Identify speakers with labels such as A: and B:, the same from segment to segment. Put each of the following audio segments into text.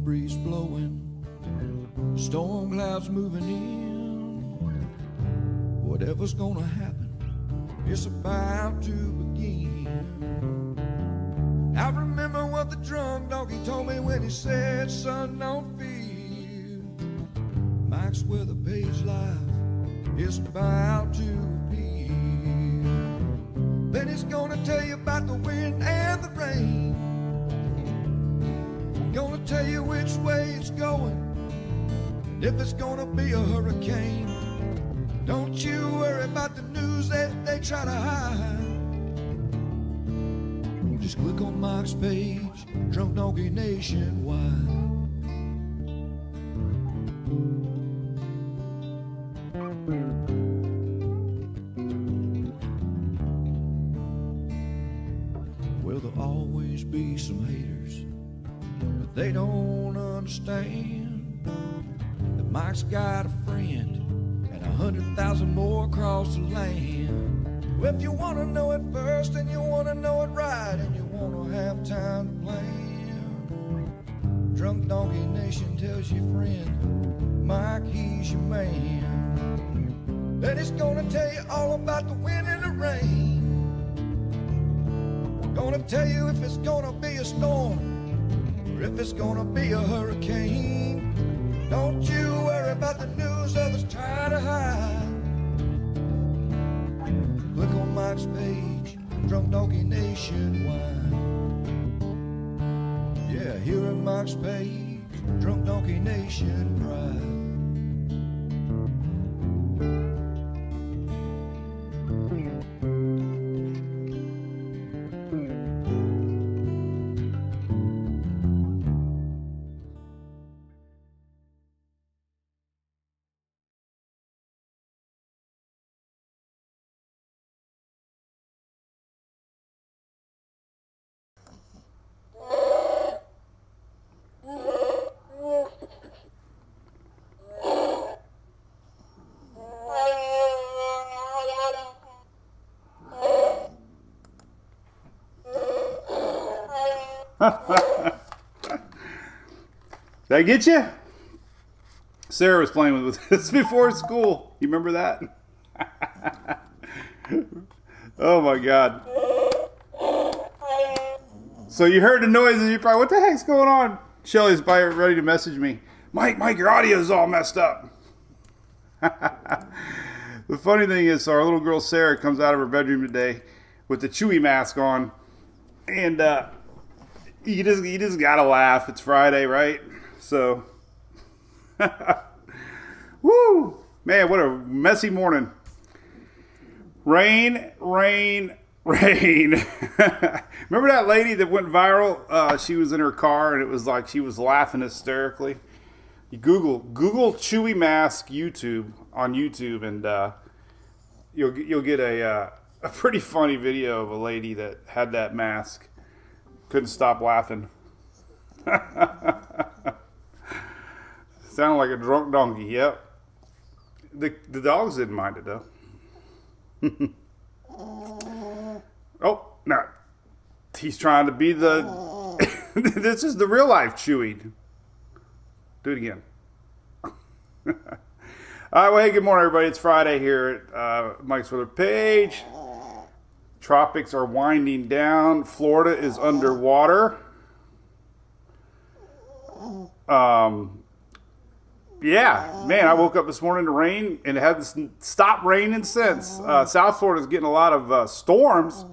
A: breeze blowing, storm clouds moving in. Whatever's gonna happen, it's about to begin. I remember what the drunk donkey told me when he said, son, don't fear. Mike's where the page life is about to appear. Then he's gonna tell you about the wind and the rain. Gonna tell you which way it's going, and if it's gonna be a hurricane. Don't you worry about the news that they try to hide. Just click on Mike's page, Drunk Donkey Nationwide. Well, there'll always be some haters, but they don't understand that Mike's got a friend and 100,000 more across the land. Well, if you want to know it first and you want to know it right and you want to have time to plan, Drunk Donkey Nation tells your friend Mike, he's your man. And he's gonna tell you all about the wind and the rain. Gonna tell you if it's gonna be a storm or if it's gonna be a hurricane. Don't you worry about the news others try to hide. Click on Mike's page, Drunk Donkey Nationwide. Yeah, here at Mike's page, Drunk Donkey Nation Pride.
B: Did I get you? Sarah was playing with this before school. You remember that? Oh my God. So you heard the noises. You probably, what the heck's going on? Shelly's ready to message me. Mike, your audio is all messed up. The funny thing is, our little girl Sarah comes out of her bedroom today with the Chewy mask on. And you just gotta laugh. It's Friday, right? So, woo, man, what a messy morning. Rain. Remember that lady that went viral? She was in her car and it was like she was laughing hysterically. You Google Chewy mask YouTube on YouTube, and you'll get a pretty funny video of a lady that had that mask. Couldn't stop laughing. Sounded like a drunk donkey. Yep. The dogs didn't mind it though. Oh, no. He's trying to be the... This is the real life Chewy. Do it again. All right, well, hey, good morning, everybody. It's Friday here at Mike's Weather Page. Tropics are winding down. Florida is underwater. Yeah, man, I woke up this morning to rain, and it hasn't stopped raining since. South Florida is getting a lot of storms.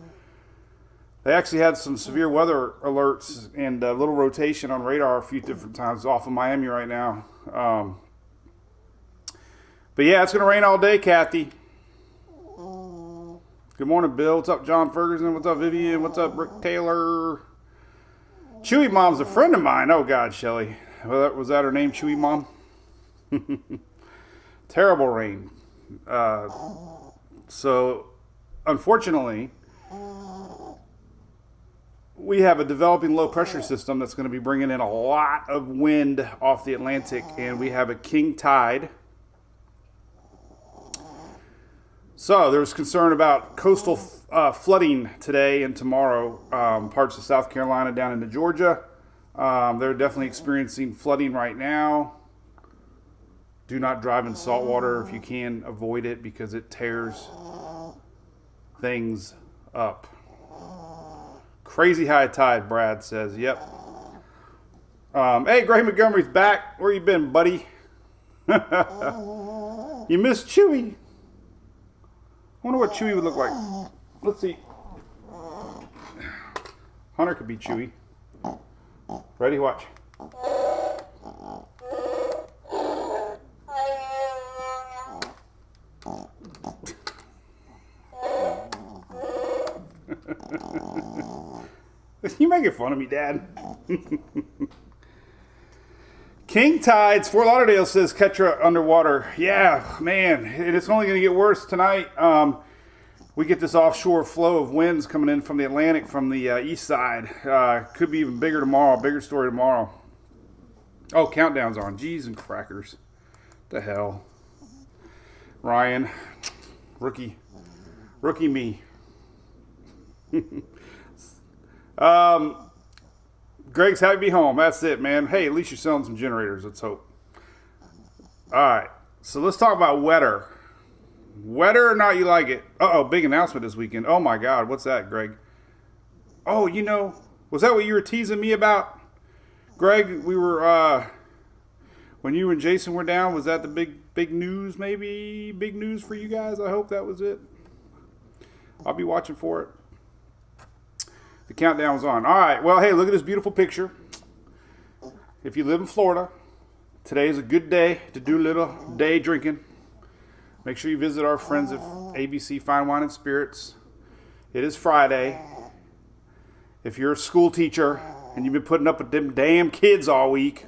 B: They actually had some severe weather alerts and a little rotation on radar a few different times off of Miami right now. But yeah, it's going to rain all day, Kathy. Good morning, Bill. What's up, John Ferguson? What's up, Vivian? What's up, Rick Taylor? Chewy Mom's a friend of mine. Oh, God, Shelly. Was that her name, Chewy Mom? Terrible rain. So, unfortunately, we have a developing low pressure system that's going to be bringing in a lot of wind off the Atlantic, and we have a king tide. So there's concern about coastal flooding today and tomorrow, parts of South Carolina down into Georgia. They're definitely experiencing flooding right now. Do not drive in salt water if you can avoid it because it tears things up. Crazy high tide, Brad says. Yep. Hey, Gray Montgomery's back. Where you been, buddy? You missed Chewy. I wonder what Chewy would look like. Let's see. Hunter could be Chewy. Ready? Watch. You making fun of me, Dad? King Tides, Fort Lauderdale says Ketra underwater. Yeah, man, and it's only going to get worse tonight. We get this offshore flow of winds coming in from the Atlantic from the east side. Could be even bigger tomorrow, bigger story tomorrow. Oh, countdown's on. Jeez and crackers. The hell. Ryan, rookie me. Greg's happy to be home. That's it, man. Hey, at least you're selling some generators. Let's hope. All right. So let's talk about weather. Whether or not you like it. Uh-oh, big announcement this weekend. Oh, my God. What's that, Greg? Oh, was that what you were teasing me about? Greg, we were, when you and Jason were down, was that the big news, maybe? Big news for you guys? I hope that was it. I'll be watching for it. The countdown was on. All right. Well, hey, look at this beautiful picture. If you live in Florida, today is a good day to do a little day drinking. Make sure you visit our friends at ABC Fine Wine and Spirits. It is Friday. If you're a school teacher and you've been putting up with them damn kids all week,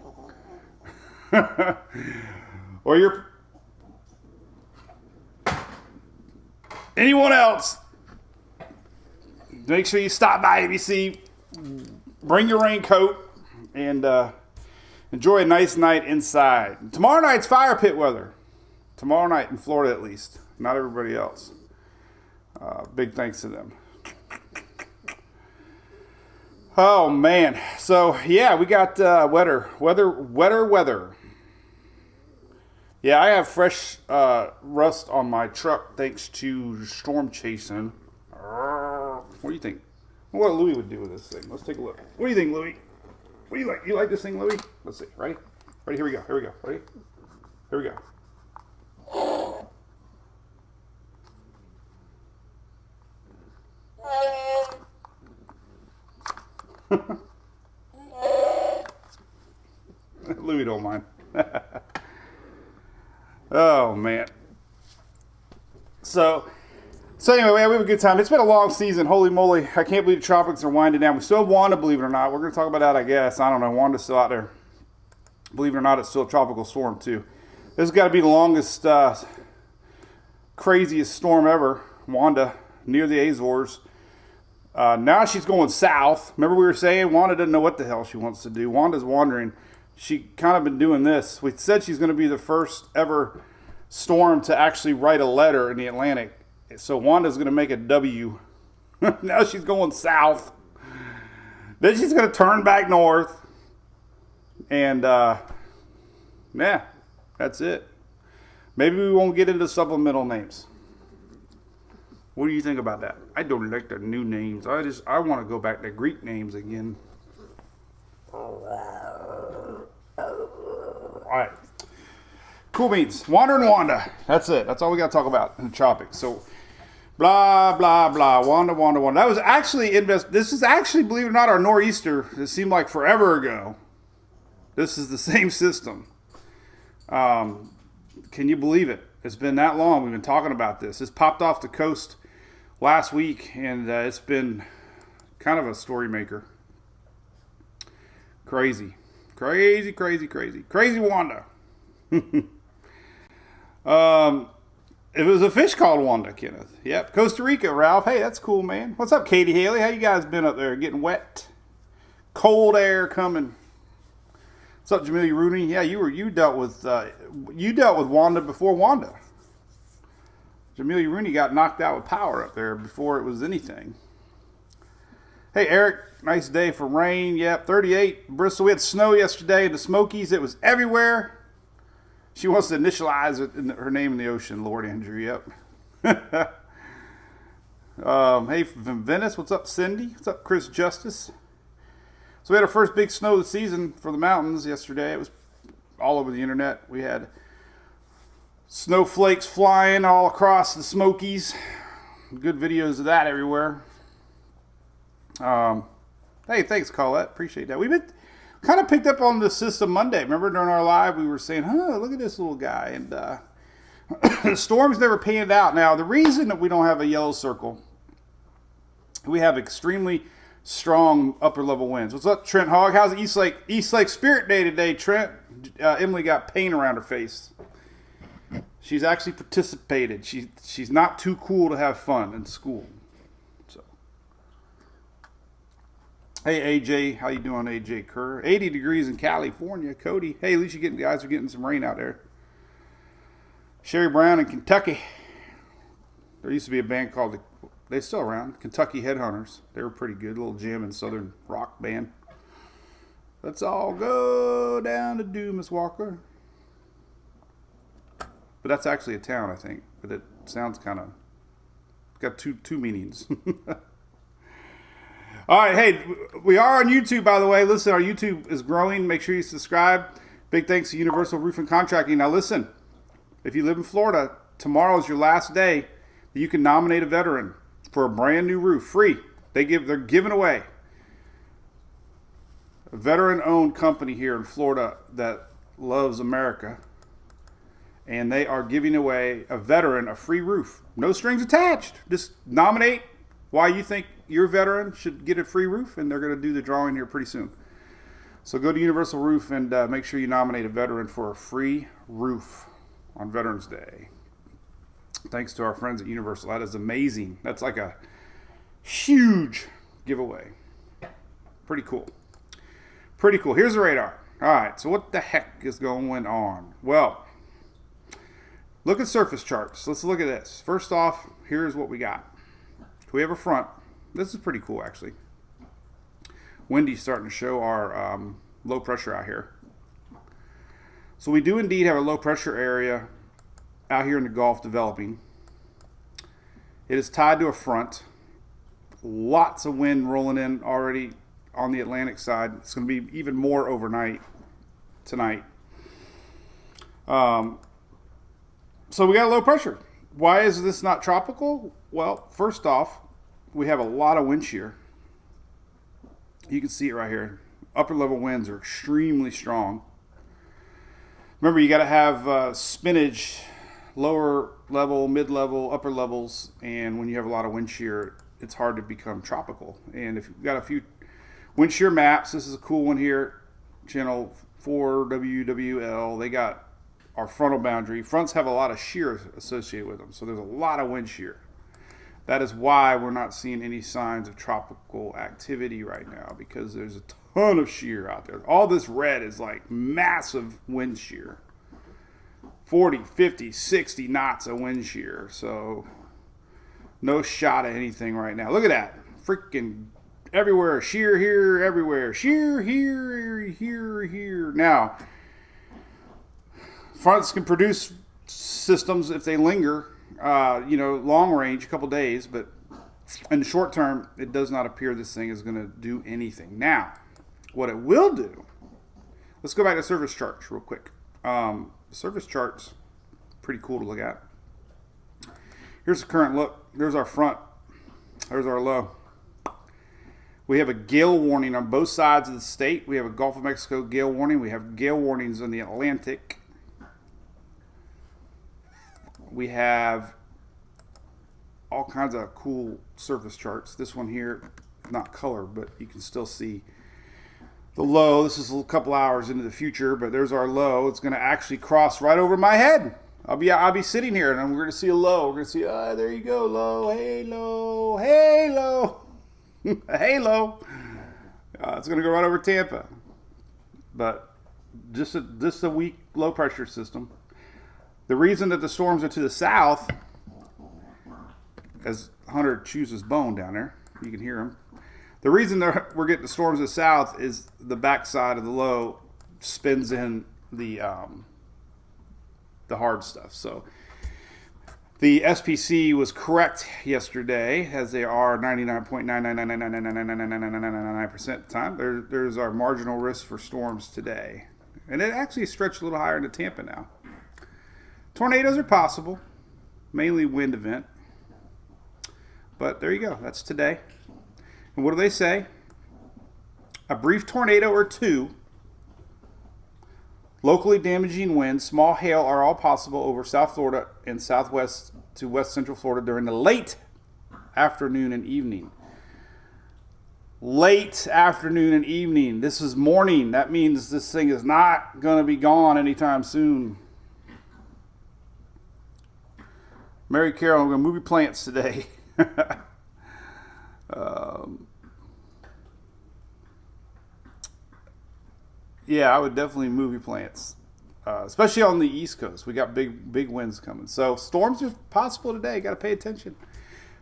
B: or you're anyone else, make sure you stop by ABC, bring your raincoat, and enjoy a nice night inside. Tomorrow night's fire pit weather. Tomorrow night in Florida, at least. Not everybody else. Big thanks to them. Oh, man. So, yeah, we got weather. Yeah, I have fresh rust on my truck thanks to storm chasing. What do you think? What Louis would do with this thing? Let's take a look. What do you think, Louis? What do you like? You like this thing, Louis? Let's see. Ready? Ready? Here we go. Ready? Here we go. Louis don't mind. Oh, man. So anyway, we have a good time. It's been a long season. Holy moly. I can't believe the tropics are winding down. We still have Wanda, believe it or not. We're going to talk about that, I guess. I don't know. Wanda's still out there. Believe it or not, it's still a tropical storm, too. This has got to be the longest, craziest storm ever. Wanda, near the Azores. Now she's going south. Remember we were saying Wanda doesn't know what the hell she wants to do. Wanda's wandering. She kind of been doing this. We said she's going to be the first ever storm to actually write a letter in the Atlantic. So Wanda's going to make a W. Now she's going south. Then she's going to turn back north. And, yeah, that's it. Maybe we won't get into supplemental names. What do you think about that? I don't like the new names. I want to go back to Greek names again. All right. Cool beans. Wandering Wanda. That's it. That's all we got to talk about in the tropics. So, blah, blah, blah. Wanda. That was actually, this is actually, believe it or not, our nor'easter. It seemed like forever ago. This is the same system. Can you believe it? It's been that long. We've been talking about this. This popped off the coast last week, and it's been kind of a story maker. Crazy Wanda. It was a fish called Wanda, Kenneth. Yep, Costa Rica, Ralph. Hey, that's cool, man. What's up, Katie Haley? How you guys been up there? Getting wet? Cold air coming. What's up, Jamelia Rooney? Yeah, you dealt with Wanda before Wanda. Jamelia Rooney got knocked out with power up there before it was anything. Hey, Eric, nice day for rain. Yep, 38. Bristol, we had snow yesterday in the Smokies. It was everywhere. She wants to initialize it in her name in the ocean, Lord Andrew. Yep. Hey, from Venice, what's up, Cindy? What's up, Chris Justice? So we had our first big snow of the season for the mountains yesterday. It was all over the internet. We had snowflakes flying all across the Smokies. Good videos of that everywhere. Hey, thanks, Colette. Appreciate that. We've been kind of picked up on the system Monday. Remember during our live, we were saying, look at this little guy. And the storms never panned out. Now, the reason that we don't have a yellow circle, we have extremely strong upper level winds. What's up, Trent Hogg? How's the East Lake Spirit Day today, Trent? Emily got paint around her face. She's actually participated. She's not too cool to have fun in school. So, hey AJ, how you doing, AJ Kerr? 80 degrees in California, Cody. Hey, at least you guys are getting some rain out there. Sherry Brown in Kentucky. There used to be a band called they're still around, Kentucky Headhunters. They were pretty good, little jam and southern rock band. Let's all go down to Dumas Walker. But that's actually a town, I think. But it sounds kind of got two meanings. All right, hey, we are on YouTube, by the way. Listen, our YouTube is growing. Make sure you subscribe. Big thanks to Universal Roofing Contracting. Now, listen, if you live in Florida, tomorrow is your last day that you can nominate a veteran for a brand new roof, free. They're giving away a veteran-owned company here in Florida that loves America, and they are giving away a veteran a free roof, no strings attached. Just nominate why you think your veteran should get a free roof, and they're going to do the drawing here pretty soon. So go to Universal Roof and make sure you nominate a veteran for a free roof on Veterans Day. Thanks to our friends at Universal. That is amazing. That's like a huge giveaway. Pretty cool. Pretty cool. Here's the radar. All right, so what the heck is going on? Well, look at surface charts. Let's look at this. First off, here's what we got. We have a front. This is pretty cool, actually. Windy's starting to show our low pressure out here. So we do indeed have a low pressure area out here in the Gulf developing. It is tied to a front. Lots of wind rolling in already on the Atlantic side. It's going to be even more overnight tonight. So we got low pressure. Why is this not tropical? Well, first off, we have a lot of wind shear. You can see it right here. Upper level winds are extremely strong. Remember, you got to have spinach, lower level, mid-level, upper levels, and when you have a lot of wind shear, it's hard to become tropical. And if you've got a few wind shear maps, this is a cool one here, channel 4WWL. They got our frontal boundary. Fronts have a lot of shear associated with them, so there's a lot of wind shear. That is why we're not seeing any signs of tropical activity right now, because there's a ton of shear out there. All this red is like massive wind shear. 40, 50, 60 knots of wind shear. So no shot at anything right now. Look at that. Freaking everywhere. Shear here, everywhere. Shear here, here. Now, fronts can produce systems if they linger, long range, a couple days, but in the short term, it does not appear this thing is going to do anything. Now, what it will do, let's go back to surface charts real quick. Surface charts, pretty cool to look at. Here's the current look. There's our front. There's our low. We have a gale warning on both sides of the state. We have a Gulf of Mexico gale warning. We have gale warnings in the Atlantic. We have all kinds of cool surface charts. This one here, not color, but you can still see the low. This is a couple hours into the future, but there's our low. It's going to actually cross right over my head. I'll be sitting here, and we're going to see a low. We're going to see, there you go, low, hey, low, hey, low, hey, low. It's going to go right over Tampa. But just a weak low pressure system. The reason that the storms are to the south, as Hunter chews his bone down there, you can hear him. The reason we're getting the storms to the south is the backside of the low spins in the hard stuff. So the SPC was correct yesterday, as they are 99.999999999% of the time. There's our marginal risk for storms today. And it actually stretched a little higher into Tampa now. Tornadoes are possible, mainly wind event. But there you go. That's today. And what do they say? A brief tornado or two, locally damaging winds, small hail are all possible over South Florida and southwest to west central Florida during the late afternoon and evening. Late afternoon and evening. This is morning. That means this thing is not going to be gone anytime soon. Mary Carol, I'm going to move your plants today. Yeah, I would definitely move your plants, especially on the East Coast. We got big winds coming. So storms are possible today. Got to pay attention.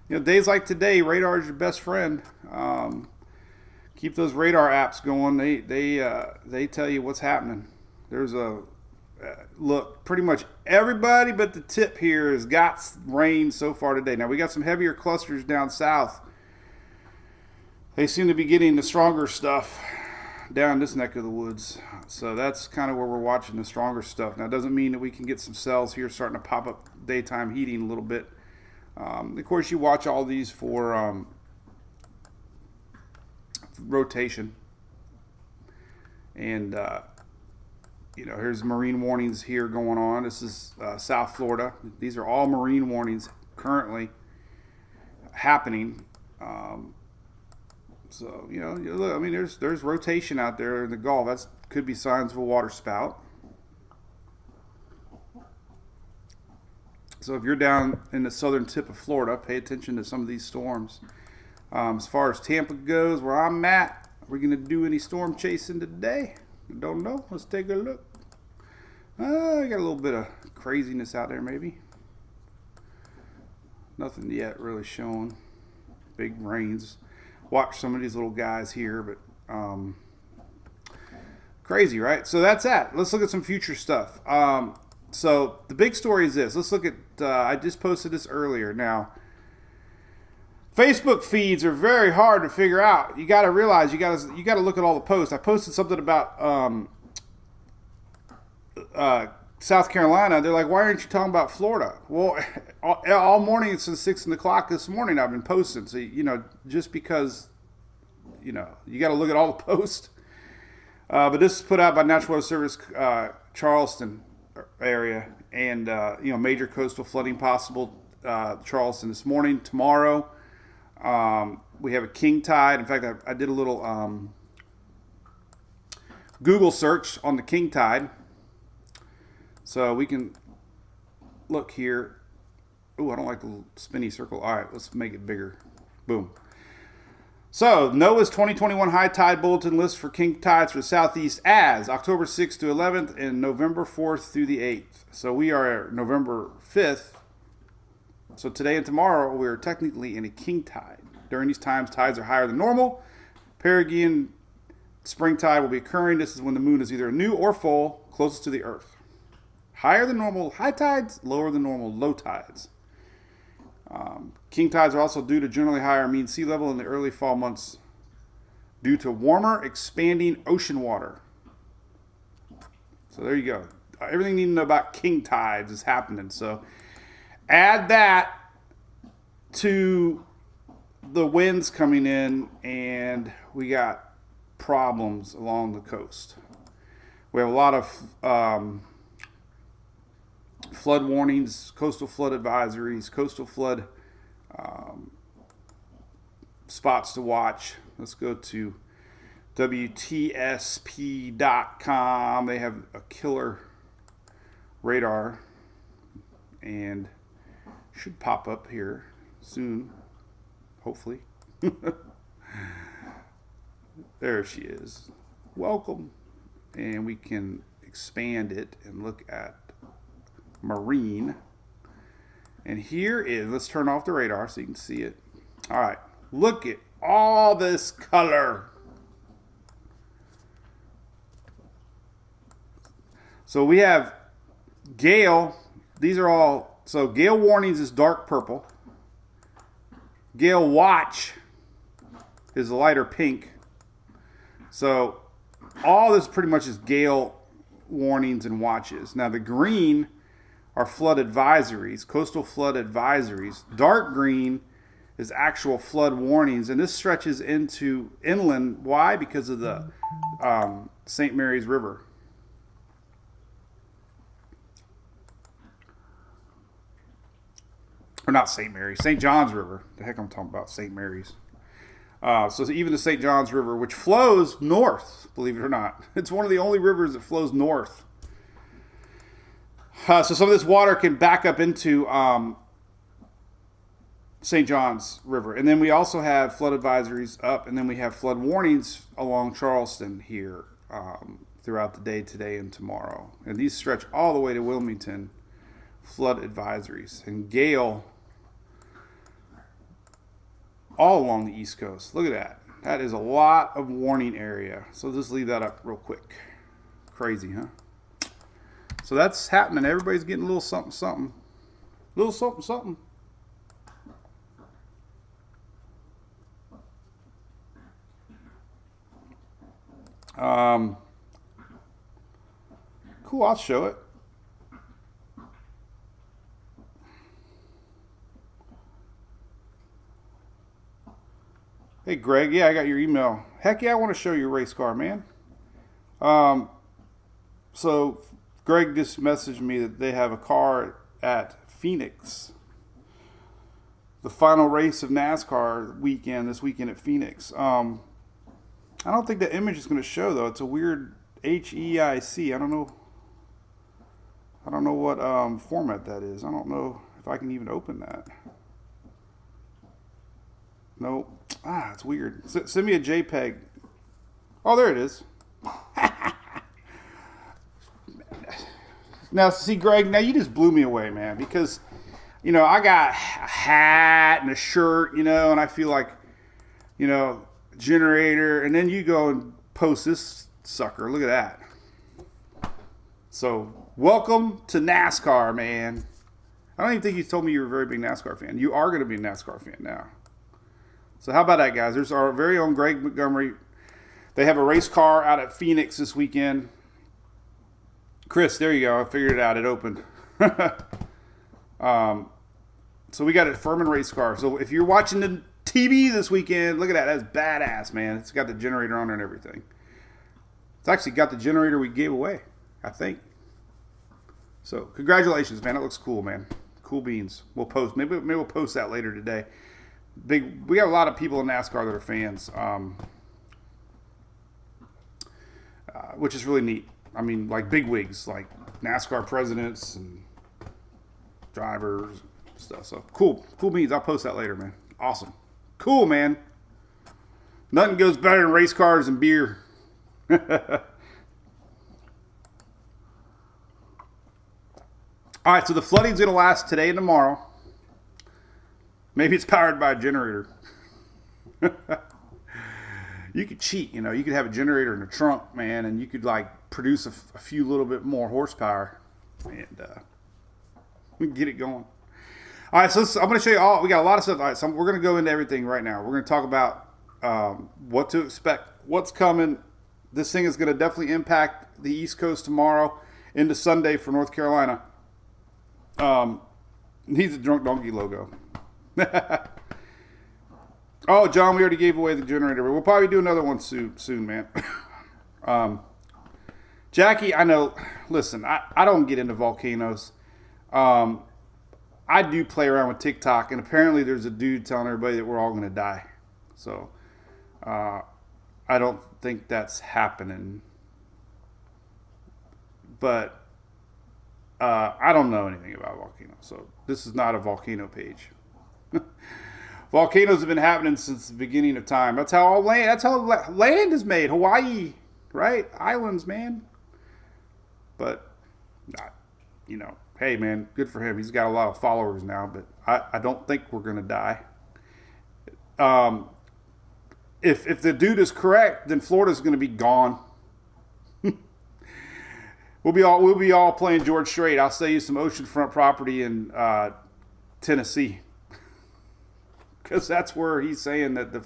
B: You know, days like today, radar is your best friend. Keep those radar apps going. They tell you what's happening. There's look, pretty much everybody but the tip here has got rain so far today. Now we got some heavier clusters down south. They seem to be getting the stronger stuff down this neck of the woods. So that's kind of where we're watching the stronger stuff. Now it doesn't mean that we can get some cells here starting to pop up daytime heating a little bit. Of course, you watch all these for rotation. And you know, here's marine warnings here going on. This is South Florida. These are all marine warnings currently happening. So, you know, look, I mean, there's rotation out there in the Gulf. That could be signs of a water spout. So if you're down in the southern tip of Florida, pay attention to some of these storms. As far as Tampa goes, where I'm at, are we going to do any storm chasing today? I don't know. Let's take a look. I got a little bit of craziness out there, maybe. Nothing yet really showing. Big rains. Watch some of these little guys here, but crazy, right? So that's that. Let's look at some future stuff. So the big story is this. Let's look at, I just posted this earlier. Now, Facebook feeds are very hard to figure out. You got to realize you got to look at all the posts. I posted something about South Carolina. They're like, why aren't you talking about Florida? Well, all morning since 6 o'clock this morning, I've been posting. So, you know, just because, you know, you got to look at all the posts. But this is put out by Natural Weather Service, Charleston area, and you know, major coastal flooding possible Charleston this morning. Tomorrow, we have a king tide. In fact, I did a little Google search on the king tide. So we can look here. Oh, I don't like the little spinny circle. All right, let's make it bigger. Boom. So NOAA's 2021 high tide bulletin list for king tides for the southeast as October 6th to 11th and November 4th through the 8th. So we are November 5th. So today and tomorrow we are technically in a king tide. During these times, tides are higher than normal. Perigean spring tide will be occurring. This is when the moon is either new or full, closest to the earth. Higher than normal high tides, lower than normal low tides. King tides are also due to generally higher mean sea level in the early fall months due to warmer, expanding ocean water. So there you go. Everything you need to know about king tides is happening. So add that to the winds coming in, and we got problems along the coast. We have a lot of flood warnings, coastal flood advisories, coastal flood spots to watch. Let's go to WTSP.com. They have a killer radar and should pop up here soon, hopefully. There she is. Welcome. And we can expand it and look at marine. And here is, let's turn off the radar so you can see it. All right, look at all this color. So we have gale. These are all, so gale warnings is dark purple. Gale watch is lighter pink. So all this pretty much is gale warnings and watches. Now the green are flood advisories, coastal flood advisories. Dark green is actual flood warnings, and this stretches into inland. Why? Because of the St. Mary's River. Or not St. Mary's, St. John's River. The heck I'm talking about, St. Mary's. So even the St. John's River, which flows north, believe it or not. It's one of the only rivers that flows north. So some of this water can back up into St. John's River. And then we also have flood advisories up, and then we have flood warnings along Charleston here throughout the day today and tomorrow. And these stretch all the way to Wilmington, flood advisories. And gale all along the East Coast. Look at that. That is a lot of warning area. So just leave that up real quick. Crazy, huh? So that's happening. Everybody's getting a little something, something. A little something, something. Cool, I'll show it. Hey, Greg. Yeah, I got your email. Heck yeah, I want to show you a race car, man. So Greg just messaged me that they have a car at Phoenix. The final race of NASCAR weekend, this weekend at Phoenix. I don't think the image is going to show, though. It's a weird HEIC. I don't know what format that is. I don't know if I can even open that. Nope. It's weird. Send me a JPEG. Oh, there it is. Now, see, Greg, now you just blew me away, man, because, you know, I got a hat and a shirt, you know, and I feel like, you know, generator, and then you go and post this sucker. Look at that. So, welcome to NASCAR, man. I don't even think you told me you were a very big NASCAR fan. You are going to be a NASCAR fan now. So how about that, guys? There's our very own Greg Montgomery. They have a race car out at Phoenix this weekend. Chris, there you go. I figured it out. It opened. So we got a Furman race car. So if you're watching the TV this weekend, look at that. That's badass, man. It's got the generator on it and everything. It's actually got the generator we gave away, I think. So congratulations, man. It looks cool, man. Cool beans. We'll post. Maybe we'll post that later today. We got a lot of people in NASCAR that are fans, which is really neat. I mean, like big wigs, like NASCAR presidents and drivers and stuff. So cool beans. I'll post that later, man. Awesome. Cool, man. Nothing goes better than race cars and beer. All right, so the flooding's going to last today and tomorrow. Maybe it's powered by a generator. You could cheat, you know. You could have a generator in the trunk, man, and you could, like, produce a few little bit more horsepower. And we can get it going. All right, so I'm going to show you all. We got a lot of stuff. All right, so we're going to go into everything right now. We're going to talk about what to expect, what's coming. This thing is going to definitely impact the East Coast tomorrow into Sunday for North Carolina. Needs a Drunk Donkey logo. Oh, John, we already gave away the generator, but we'll probably do another one soon, man. Jackie, I know, listen, I don't get into volcanoes. I do play around with TikTok, and apparently there's a dude telling everybody that we're all going to die. So, I don't think that's happening. But, I don't know anything about volcanoes, so this is not a volcano page. Volcanoes have been happening since the beginning of time. That's how land is made. Hawaii, right? Islands, man. But, you know, hey, man, good for him. He's got a lot of followers now, but I don't think we're going to die. if the dude is correct, then Florida's going to be gone. We'll be all playing George Strait. I'll sell you some oceanfront property in Tennessee, because that's where he's saying that the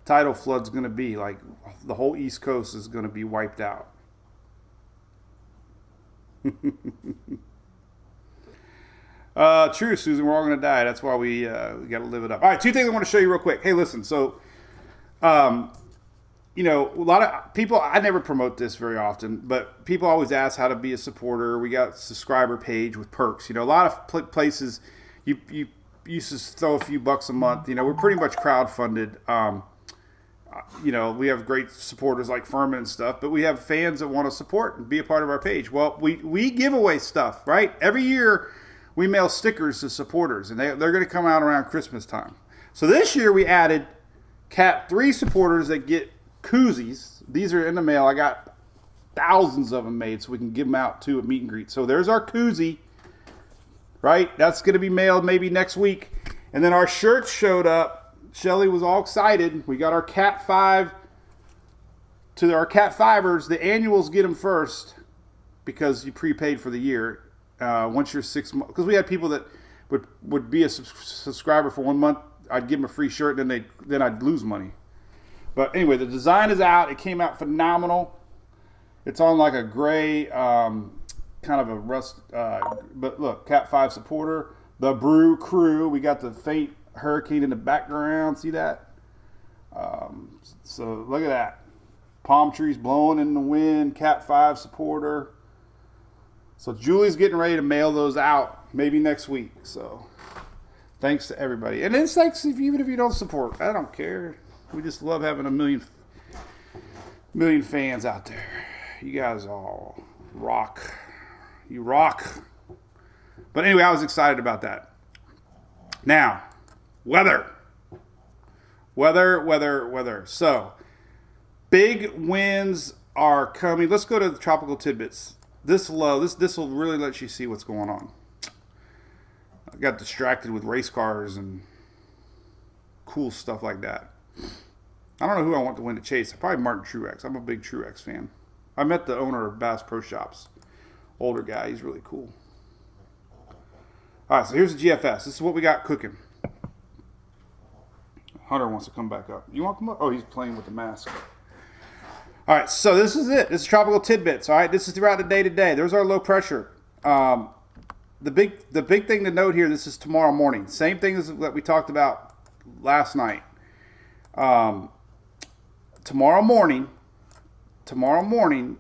B: tidal flood's going to be. Like, the whole East Coast is going to be wiped out. True, Susan. We're all going to die. That's why we got to live it up. All right, two things I want to show you real quick. Hey, listen. So, you know, a lot of people, I never promote this very often, but people always ask how to be a supporter. We got a subscriber page with perks. You know, a lot of places you used to throw a few bucks a month. You know, we're pretty much crowdfunded. You know, we have great supporters like Furman and stuff, but we have fans that want to support and be a part of our page. Well, we give away stuff, right? Every year we mail stickers to supporters, and they're going to come out around Christmas time. So this year we added Cat 3 supporters that get koozies. These are in the mail. I got thousands of them made so we can give them out too at meet and greet. So there's our koozie, right? That's going to be mailed maybe next week. And then our shirts showed up. Shelly was all excited. We got our Cat 5 to our Cat 5ers. The annuals get them first because you prepaid for the year. Once you're 6 months, because we had people that would be a subscriber for 1 month. I'd give them a free shirt, and then I'd lose money. But anyway, the design is out. It came out phenomenal. It's on like a gray, kind of a rust. But look, Cat 5 supporter, the Brew crew. We got the faint hurricane in the background. See that? So look at that. Palm trees blowing in the wind. Cat 5 supporter. So Julie's getting ready to mail those out maybe next week. So thanks to everybody. And it's like, even if you don't support, I don't care. We just love having a million fans out there. You guys all rock. You rock. But anyway, I was excited about that. Now, weather. So, big winds are coming. Let's go to the tropical tidbits. This low, this will really let you see what's going on. I got distracted with race cars and cool stuff like that. I don't know who I want to win to chase. Probably Martin Truex. I'm a big Truex fan. I met the owner of Bass Pro Shops. Older guy. He's really cool. All right, so here's the GFS. This is what we got cooking. Hunter wants to come back up. You want to come up? Oh, he's playing with the mask. All right, so this is it. This is tropical tidbits. All right, this is throughout the day today. There's our low pressure. The big thing to note here. This is tomorrow morning. Same thing as that we talked about last night. Tomorrow morning,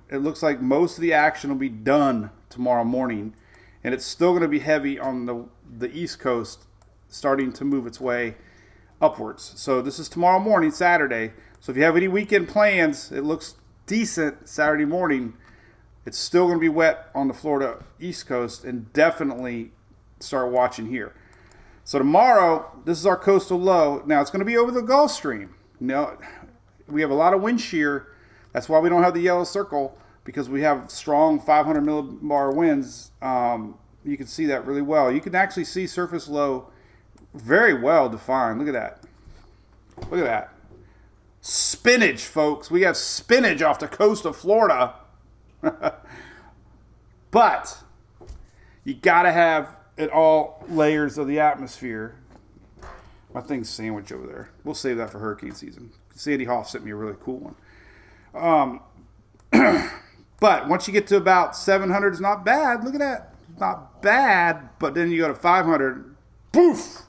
B: it looks like most of the action will be done tomorrow morning, and it's still going to be heavy on the East Coast, starting to move its way upwards. So this is tomorrow morning, Saturday. So if you have any weekend plans, it looks decent Saturday morning. It's still going to be wet on the Florida East Coast, and definitely start watching here. So tomorrow, this is our coastal low. Now, it's going to be over the Gulf Stream. Now, we have a lot of wind shear. That's why we don't have the yellow circle, because we have strong 500 millibar winds. You can see that really well. You can actually see surface low very well defined. Look at that. Look at that. Spinach, folks. We have spinach off the coast of Florida. But you got to have it all layers of the atmosphere. My thing's sandwich over there. We'll save that for hurricane season. Sandy Hoff sent me a really cool one. But once you get to about 700, it's not bad. Look at that. Not bad. But then you go to 500. Poof.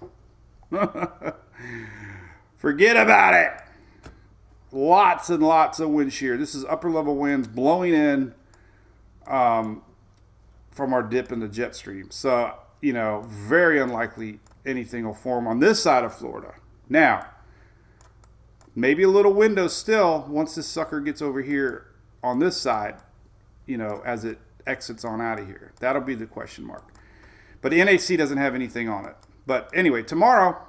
B: Forget about it. Lots and lots of wind shear. This is upper level winds blowing in from our dip in the jet stream. So, you know, very unlikely anything will form on this side of Florida. Now, maybe a little window still once this sucker gets over here on this side, you know, as it exits on out of here. That'll be the question mark. But the NAC doesn't have anything on it. But anyway, tomorrow,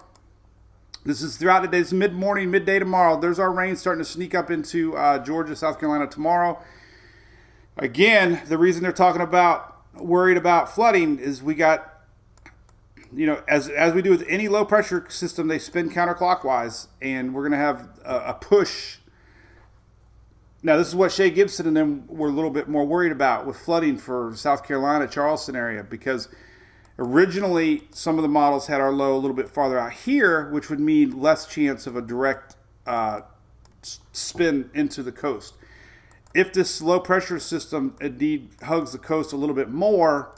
B: this is throughout the day. This is mid-morning, midday tomorrow. There's our rain starting to sneak up into Georgia, South Carolina tomorrow. Again, the reason they're talking about worried about flooding is we got as we do with any low pressure system, they spin counterclockwise, and we're going to have a push. Now, this is what Shea Gibson and them were a little bit more worried about with flooding for South Carolina, Charleston area, because originally some of the models had our low a little bit farther out here, which would mean less chance of a direct spin into the coast. If this low pressure system indeed hugs the coast a little bit more,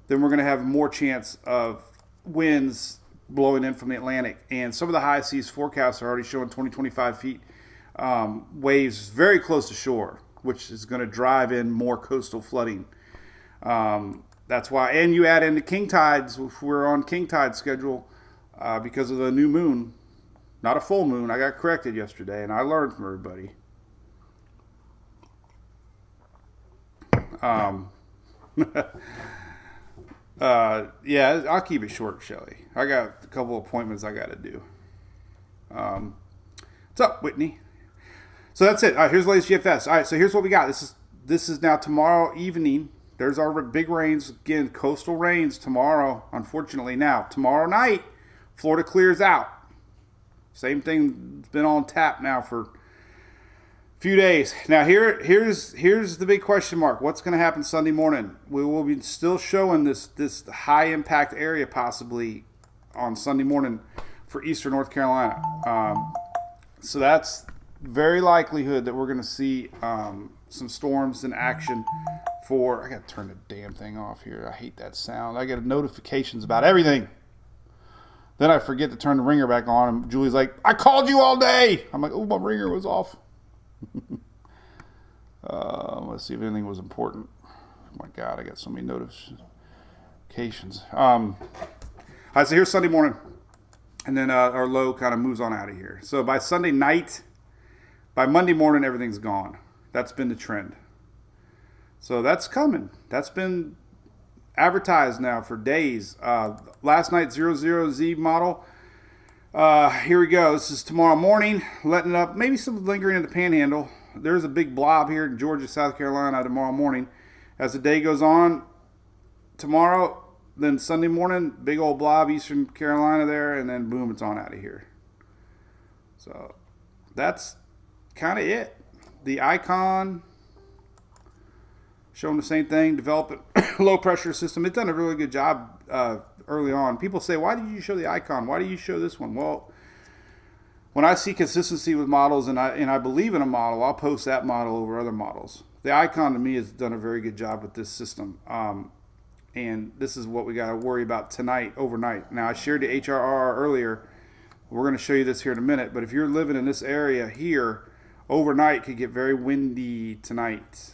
B: then we're going to have more chance of winds blowing in from the Atlantic. And some of the high seas forecasts are already showing 20, 25 feet waves very close to shore, which is going to drive in more coastal flooding. That's why, and you add in the king tides, if we're on king tide schedule because of the new moon, not a full moon. I got corrected yesterday, and I learned from everybody. Yeah, I'll keep it short, Shelly. I got a couple appointments I got to do. What's up, Whitney? So that's it. All right, here's the latest GFS. All right, so here's what we got. This is now tomorrow evening. There's our big rains again, coastal rains tomorrow. Unfortunately, now tomorrow night, Florida clears out. Same thing, been on tap now for a few days. Now here's the big question mark. What's going to happen Sunday morning? We will be still showing this high impact area possibly on Sunday morning for eastern North Carolina. So that's very likelihood that we're going to see some storms in action for. I got to turn the damn thing off here. I hate that sound. I get notifications about everything. Then I forget to turn the ringer back on, and Julie's like, I called you all day. I'm like, oh, my ringer was off. Let's see if anything was important. Oh my God, I got so many notifications. All right, so here's Sunday morning. And then our low kind of moves on out of here. So by Sunday night, by Monday morning, everything's gone. That's been the trend. So that's coming. That's been advertised now for days. Last night 00Z model. Here we go. This is tomorrow morning. Letting up. Maybe some lingering in the panhandle. There's a big blob here in Georgia, South Carolina tomorrow morning. As the day goes on, tomorrow, then Sunday morning, big old blob, Eastern Carolina there, and then boom, it's on out of here. So that's kind of it. The icon showing the same thing, developing low pressure system. It's done a really good job early on. People say, why did you show the icon? Why do you show this one? Well, when I see consistency with models and I believe in a model, I'll post that model over other models. The icon to me has done a very good job with this system. And this is what we got to worry about tonight, overnight. Now, I shared the HRR earlier. We're going to show you this here in a minute. But if you're living in this area here, overnight could get very windy tonight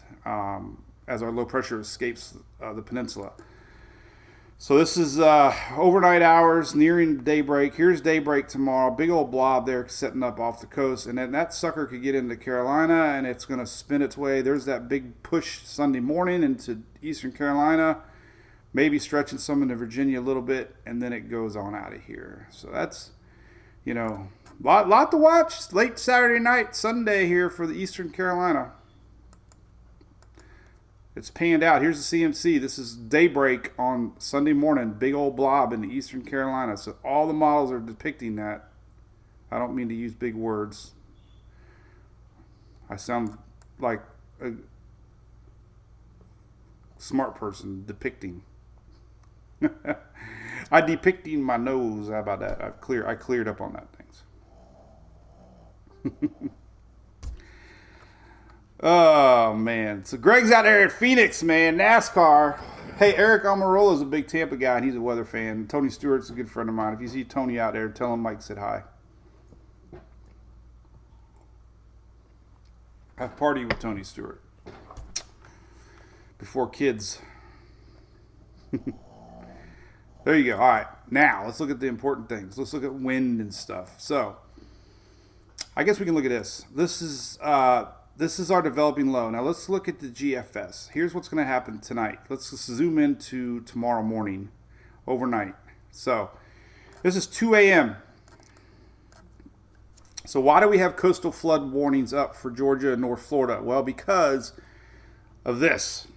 B: as our low pressure escapes the peninsula. So this is overnight hours nearing daybreak. Here's daybreak tomorrow. Big old blob there setting up off the coast. And then that sucker could get into Carolina, and it's going to spin its way. There's that big push Sunday morning into Eastern Carolina. Maybe stretching some into Virginia a little bit, and then it goes on out of here. So that's, lot to watch. Late Saturday night, Sunday here for the Eastern Carolina. It's panned out. Here's the CMC. This is daybreak on Sunday morning. Big old blob in the Eastern Carolina. So all the models are depicting that. I don't mean to use big words. I sound like a smart person depicting. I depicting my nose. How about that? I cleared up on that things. Oh man. So Greg's out there at Phoenix, man. NASCAR. Hey, Eric Almirola is a big Tampa guy, and he's a weather fan. Tony Stewart's a good friend of mine. If you see Tony out there, tell him Mike said hi. I've partied with Tony Stewart before kids. There you go. All right. Now, let's look at the important things. Let's look at wind and stuff. So, I guess we can look at this. This is our developing low. Now, let's look at the GFS. Here's what's going to happen tonight. Let's zoom into tomorrow morning, overnight. So, this is 2 a.m. So, why do we have coastal flood warnings up for Georgia and North Florida? Well, because of this.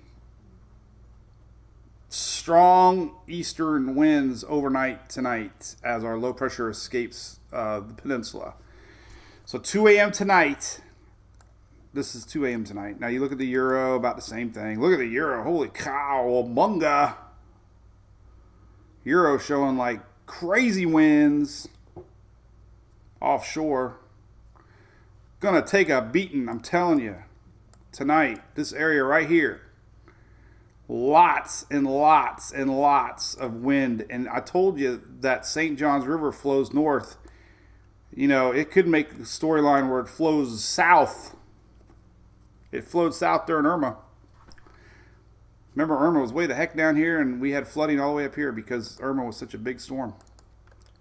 B: strong eastern winds overnight tonight as our low pressure escapes the peninsula. So 2 a.m. tonight. This is 2 a.m. tonight. Now you look at the euro, about the same thing. Look at the euro. Holy cow, bunga. Euro showing like crazy winds offshore. Gonna take a beating, I'm telling you. Tonight, this area right here. Lots and lots and lots of wind. And I told you that St. Johns River flows north. You know, it could make the storyline where it flows south. It flowed south during Irma. Remember, Irma was way the heck down here, and we had flooding all the way up here because Irma was such a big storm.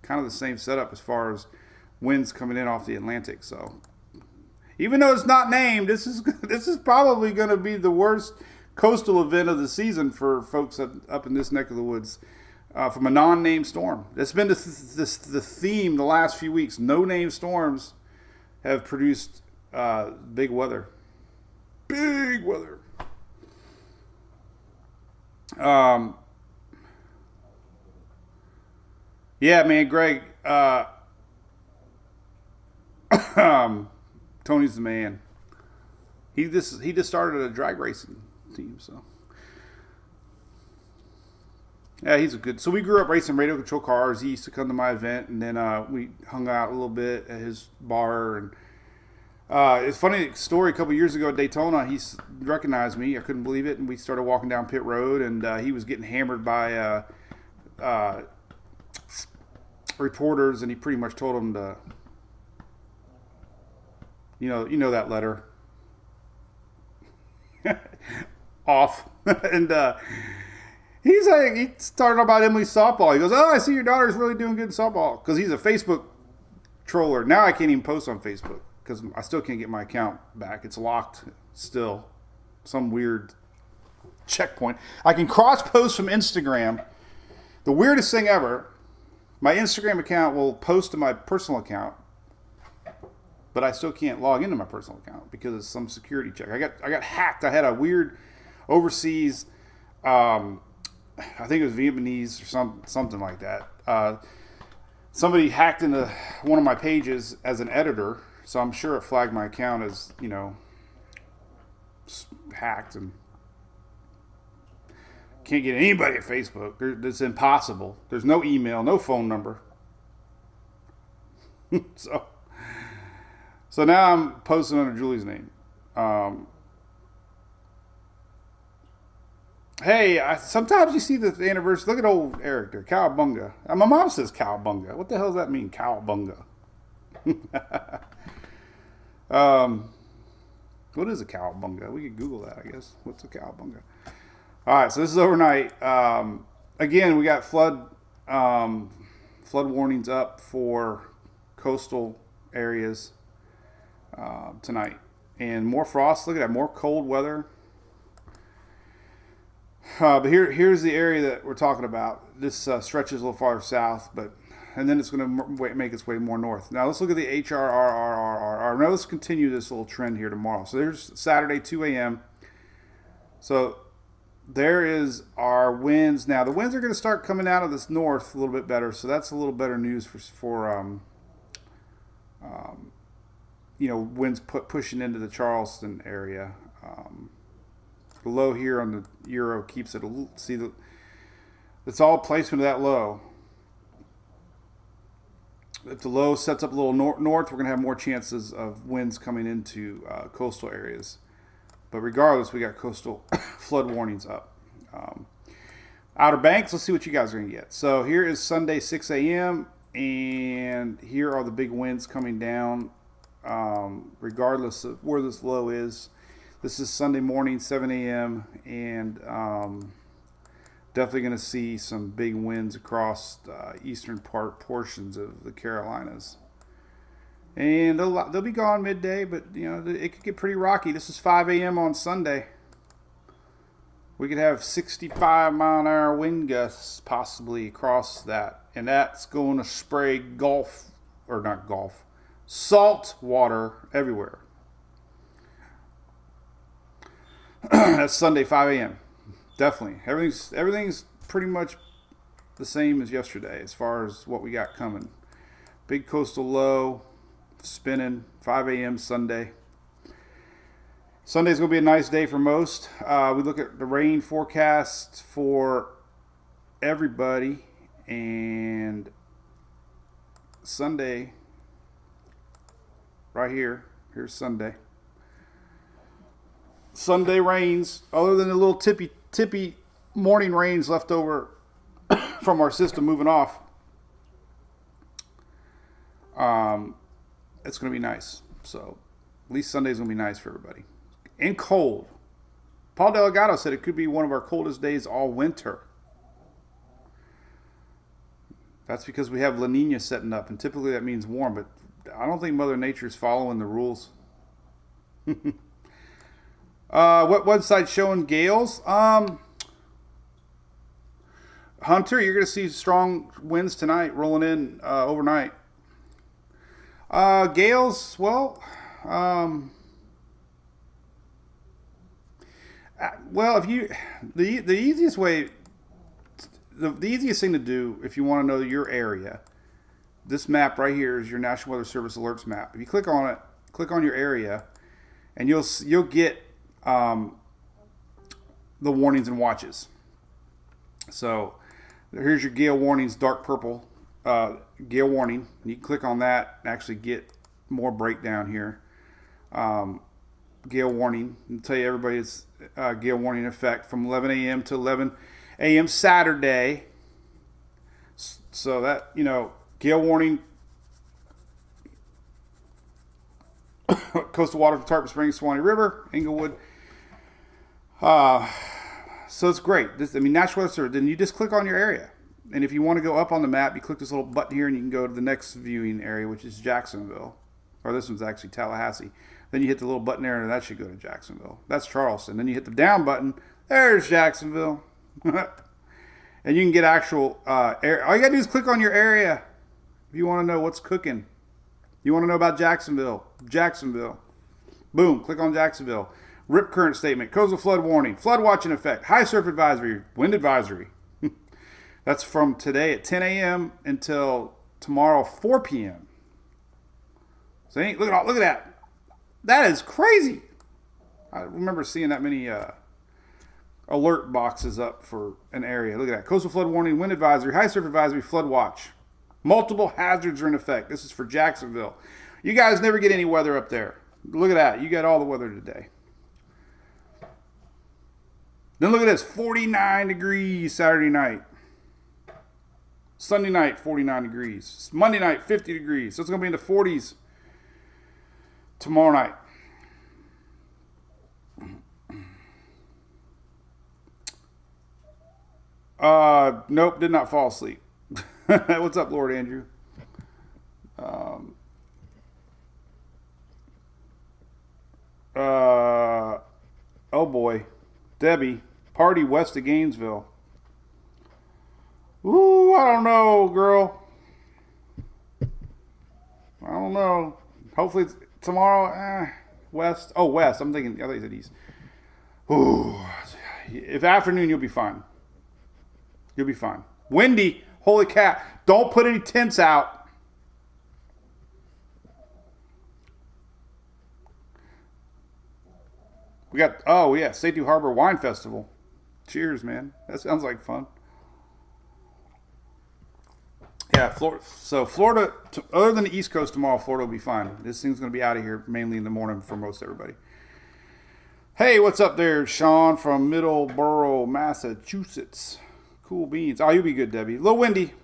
B: Kind of the same setup as far as winds coming in off the Atlantic. So, even though it's not named, this is probably going to be the worst coastal event of the season for folks up in this neck of the woods from a non-named storm. That's been the theme the last few weeks. No named storms have produced big weather. Big weather. Yeah, man, Greg. Tony's the man. He just started a drag racing team, so yeah, he's a good. So we grew up racing radio control cars. He used to come to my event, and then we hung out a little bit at his bar. And it's a funny story. A couple years ago at Daytona, he recognized me. I couldn't believe it, and we started walking down pit road, and he was getting hammered by reporters, and he pretty much told them to, you know that letter off. And he's like, he started about Emily's softball. He goes, "Oh, I see your daughter's really doing good in softball," because he's a Facebook troller. Now I can't even post on Facebook because I still can't get my account back. It's locked still. Some weird checkpoint. I can cross post from Instagram. The weirdest thing ever. My Instagram account will post to my personal account, but I still can't log into my personal account because of some security check. I got hacked. I had a weird overseas, I think it was Vietnamese or something like that. Somebody hacked into one of my pages as an editor, so I'm sure it flagged my account as, hacked, and can't get anybody at Facebook. It's impossible. There's no email, no phone number. So now I'm posting under Julie's name. Hey, sometimes you see the anniversary. Look at old Eric there, Cowabunga. My mom says Cowabunga. What the hell does that mean, Cowabunga? What is a Cowabunga? We could Google that, I guess. What's a Cowabunga? All right, so this is overnight. Again, we got flood warnings up for coastal areas tonight, and more frost. Look at that, more cold weather. But here's the area that we're talking about. This stretches a little farther south, and then it's going to make its way more north. Now let's look at the HRRRRR. Now let's continue this little trend here tomorrow. So there's Saturday, 2 a.m. So there is our winds. Now the winds are going to start coming out of this north a little bit better. So that's a little better news for winds pushing into the Charleston area. The low here on the euro keeps it it's all placement of that low. If the low sets up a little north, we're going to have more chances of winds coming into coastal areas. But regardless, we got coastal flood warnings up. Outer Banks, let's see what you guys are going to get. So here is Sunday, 6 a.m., and here are the big winds coming down, regardless of where this low is. This is Sunday morning, 7 a.m., and definitely going to see some big winds across eastern portions of the Carolinas. And they'll be gone midday, but it could get pretty rocky. This is 5 a.m. on Sunday. We could have 65-mile-an-hour wind gusts possibly across that, and that's going to spray salt water everywhere. That's Sunday, 5 a.m. Definitely, everything's pretty much the same as yesterday as far as what we got coming. Big coastal low, spinning, 5 a.m. Sunday. Sunday's going to be a nice day for most. We look at the rain forecast for everybody, and Sunday, right here, here's Sunday. Sunday rains, other than the little tippy morning rains left over from our system moving off. It's going to be nice. So at least Sunday's going to be nice for everybody. And cold. Paul Delgado said it could be one of our coldest days all winter. That's because we have La Nina setting up, and typically that means warm, but I don't think Mother Nature's following the rules. What website's showing gales? Hunter, you're going to see strong winds tonight rolling in overnight. Gales, well, if you the easiest way, the easiest thing to do if you want to know your area, this map right here is your National Weather Service alerts map. If you click on it, click on your area, and you'll get the warnings and watches. So here's your gale warnings, dark purple gale warning. You can click on that and actually get more breakdown here. Gale warning. I'll tell you everybody it's gale warning in effect from 11 a.m. to 11 a.m. Saturday. So that, gale warning. Coastal water from Tarpon Springs, Swanee River, Englewood. So it's great. National Weather Service. Then you just click on your area. And if you want to go up on the map, you click this little button here and you can go to the next viewing area, which is Jacksonville. Or this one's actually Tallahassee. Then you hit the little button there and that should go to Jacksonville. That's Charleston. Then you hit the down button. There's Jacksonville. And you can get actual area. All you got to do is click on your area if you want to know what's cooking. You want to know about Jacksonville. Boom. Click on Jacksonville. Rip current statement. Coastal flood warning. Flood watch in effect. High surf advisory. Wind advisory. That's from today at 10 a.m. until tomorrow 4 p.m. See? Look at that. That is crazy. I remember seeing that many alert boxes up for an area. Look at that. Coastal flood warning, wind advisory, high surf advisory, flood watch. Multiple hazards are in effect. This is for Jacksonville. You guys never get any weather up there. Look at that. You got all the weather today. Then look at this. 49 degrees Saturday night. Sunday night, 49 degrees. Monday night, 50 degrees. So it's going to be in the 40s tomorrow night. Nope, did not fall asleep. What's up, Lord Andrew? Oh boy. Debbie, party west of Gainesville. Ooh, I don't know, girl. I don't know. Hopefully it's tomorrow. West. Oh, west. I thought you said east. Ooh. If afternoon, you'll be fine. You'll be fine. Windy. Holy cat. Don't put any tents out. We got, Safety Harbor Wine Festival. Cheers, man. That sounds like fun. Yeah, Florida, other than the East Coast tomorrow, Florida will be fine. This thing's going to be out of here mainly in the morning for most everybody. Hey, what's up there, Sean from Middleborough, Massachusetts? Cool beans. Oh, you'll be good, Debbie. A little windy.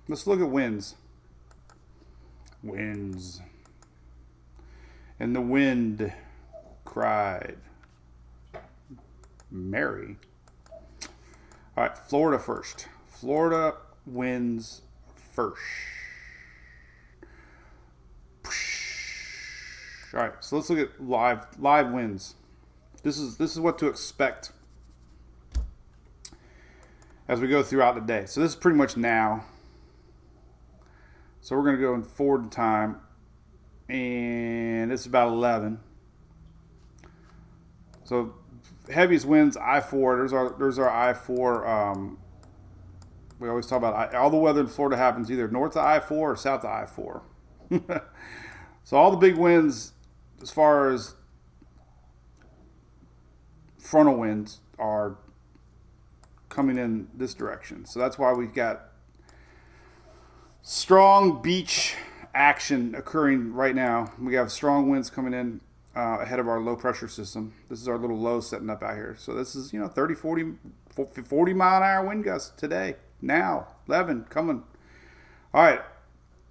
B: Let's look at winds. Winds. And the wind cried, Mary. All right, Florida first. Florida winds first. All right, so let's look at live winds. This is what to expect as we go throughout the day. So this is pretty much now. So we're going to go forward in time, and it's about 11. So heaviest winds I-4. There's our I-4 We always talk about all the weather in Florida happens either north of I-4 or south of I-4. So all the big winds, as far as frontal winds, are coming in this direction. So that's why we've got strong beach action occurring right now. We have strong winds coming in ahead of our low pressure system. This is our little low setting up out here. So this is, 30, 40 mile an hour wind gusts today, now, 11, coming. All right,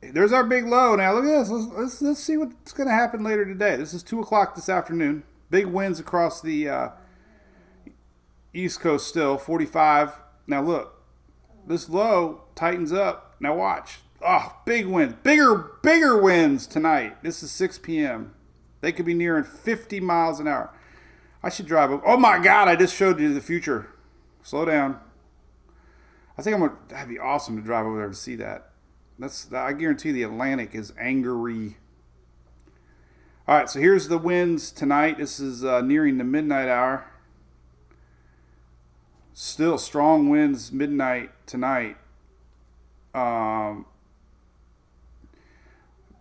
B: there's our big low. Now look at this. Let's see what's going to happen later today. This is 2 o'clock this afternoon. Big winds across the East Coast still, 45. Now look, this low tightens up. Now watch. Oh, big winds. Bigger winds tonight. This is 6 p.m. They could be nearing 50 miles an hour. I should drive over. Oh my God, I just showed you the future. Slow down. I think that'd be awesome to drive over there to see that. I guarantee the Atlantic is angry. All right, so here's the winds tonight. This is nearing the midnight hour. Still strong winds midnight tonight.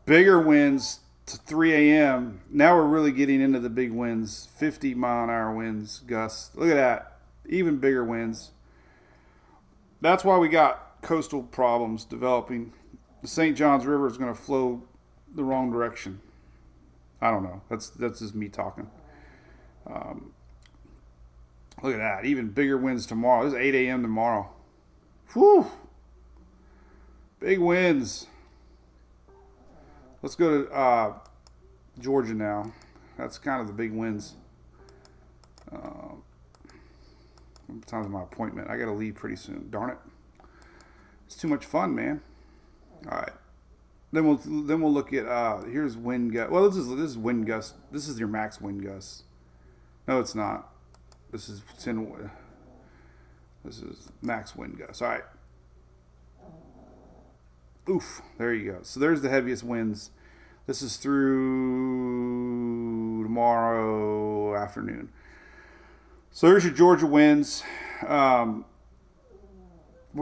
B: Bigger winds to 3 a.m. Now we're really getting into the big winds. 50 mile an hour winds, gusts. Look at that. Even bigger winds. That's why we got coastal problems developing. The St. Johns River is going to flow the wrong direction. I don't know. That's just me talking. Look at that. Even bigger winds tomorrow. This is 8 a.m. tomorrow. Whew. Big winds. Let's go to Georgia now. That's kind of the big winds. What time's my appointment? I got to leave pretty soon. Darn it. It's too much fun, man. All right. Then we'll look at here's wind gust. Well, this is wind gust. This is your max wind gust. No, it's not. This is max wind gust. All right. Oof. There you go. So there's the heaviest winds. This is through tomorrow afternoon. So there's your Georgia winds. We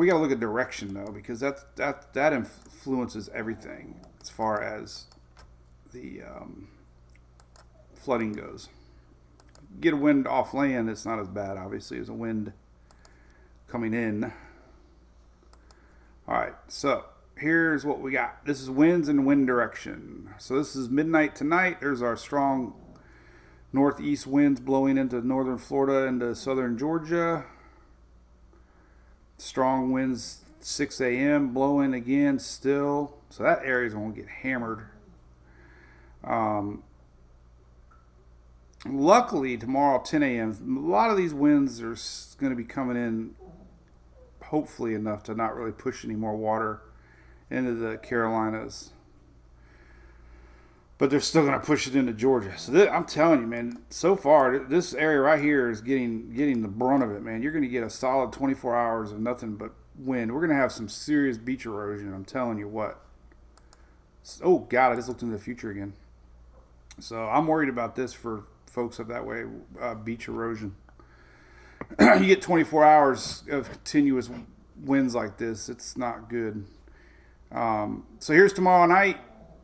B: got to look at direction though, because that influences everything as far as the flooding goes. Get a wind off land, it's not as bad, obviously, as a wind coming in. All right, so here's what we got. This is winds and wind direction. So this is midnight tonight. There's our strong northeast winds blowing into northern Florida into southern Georgia. Strong winds 6 a.m. blowing again still. So that area is going to get hammered. Luckily, tomorrow 10 a.m., a lot of these winds are going to be coming in hopefully enough to not really push any more water into the Carolinas. But they're still going to push it into Georgia. So I'm telling you, man, so far, this area right here is getting the brunt of it, man. You're going to get a solid 24 hours of nothing but wind. We're going to have some serious beach erosion, I'm telling you what. Oh, God, I just looked into the future again. So I'm worried about this for folks up that way, beach erosion. You get 24 hours of continuous winds like this. It's not good. So here's tomorrow night.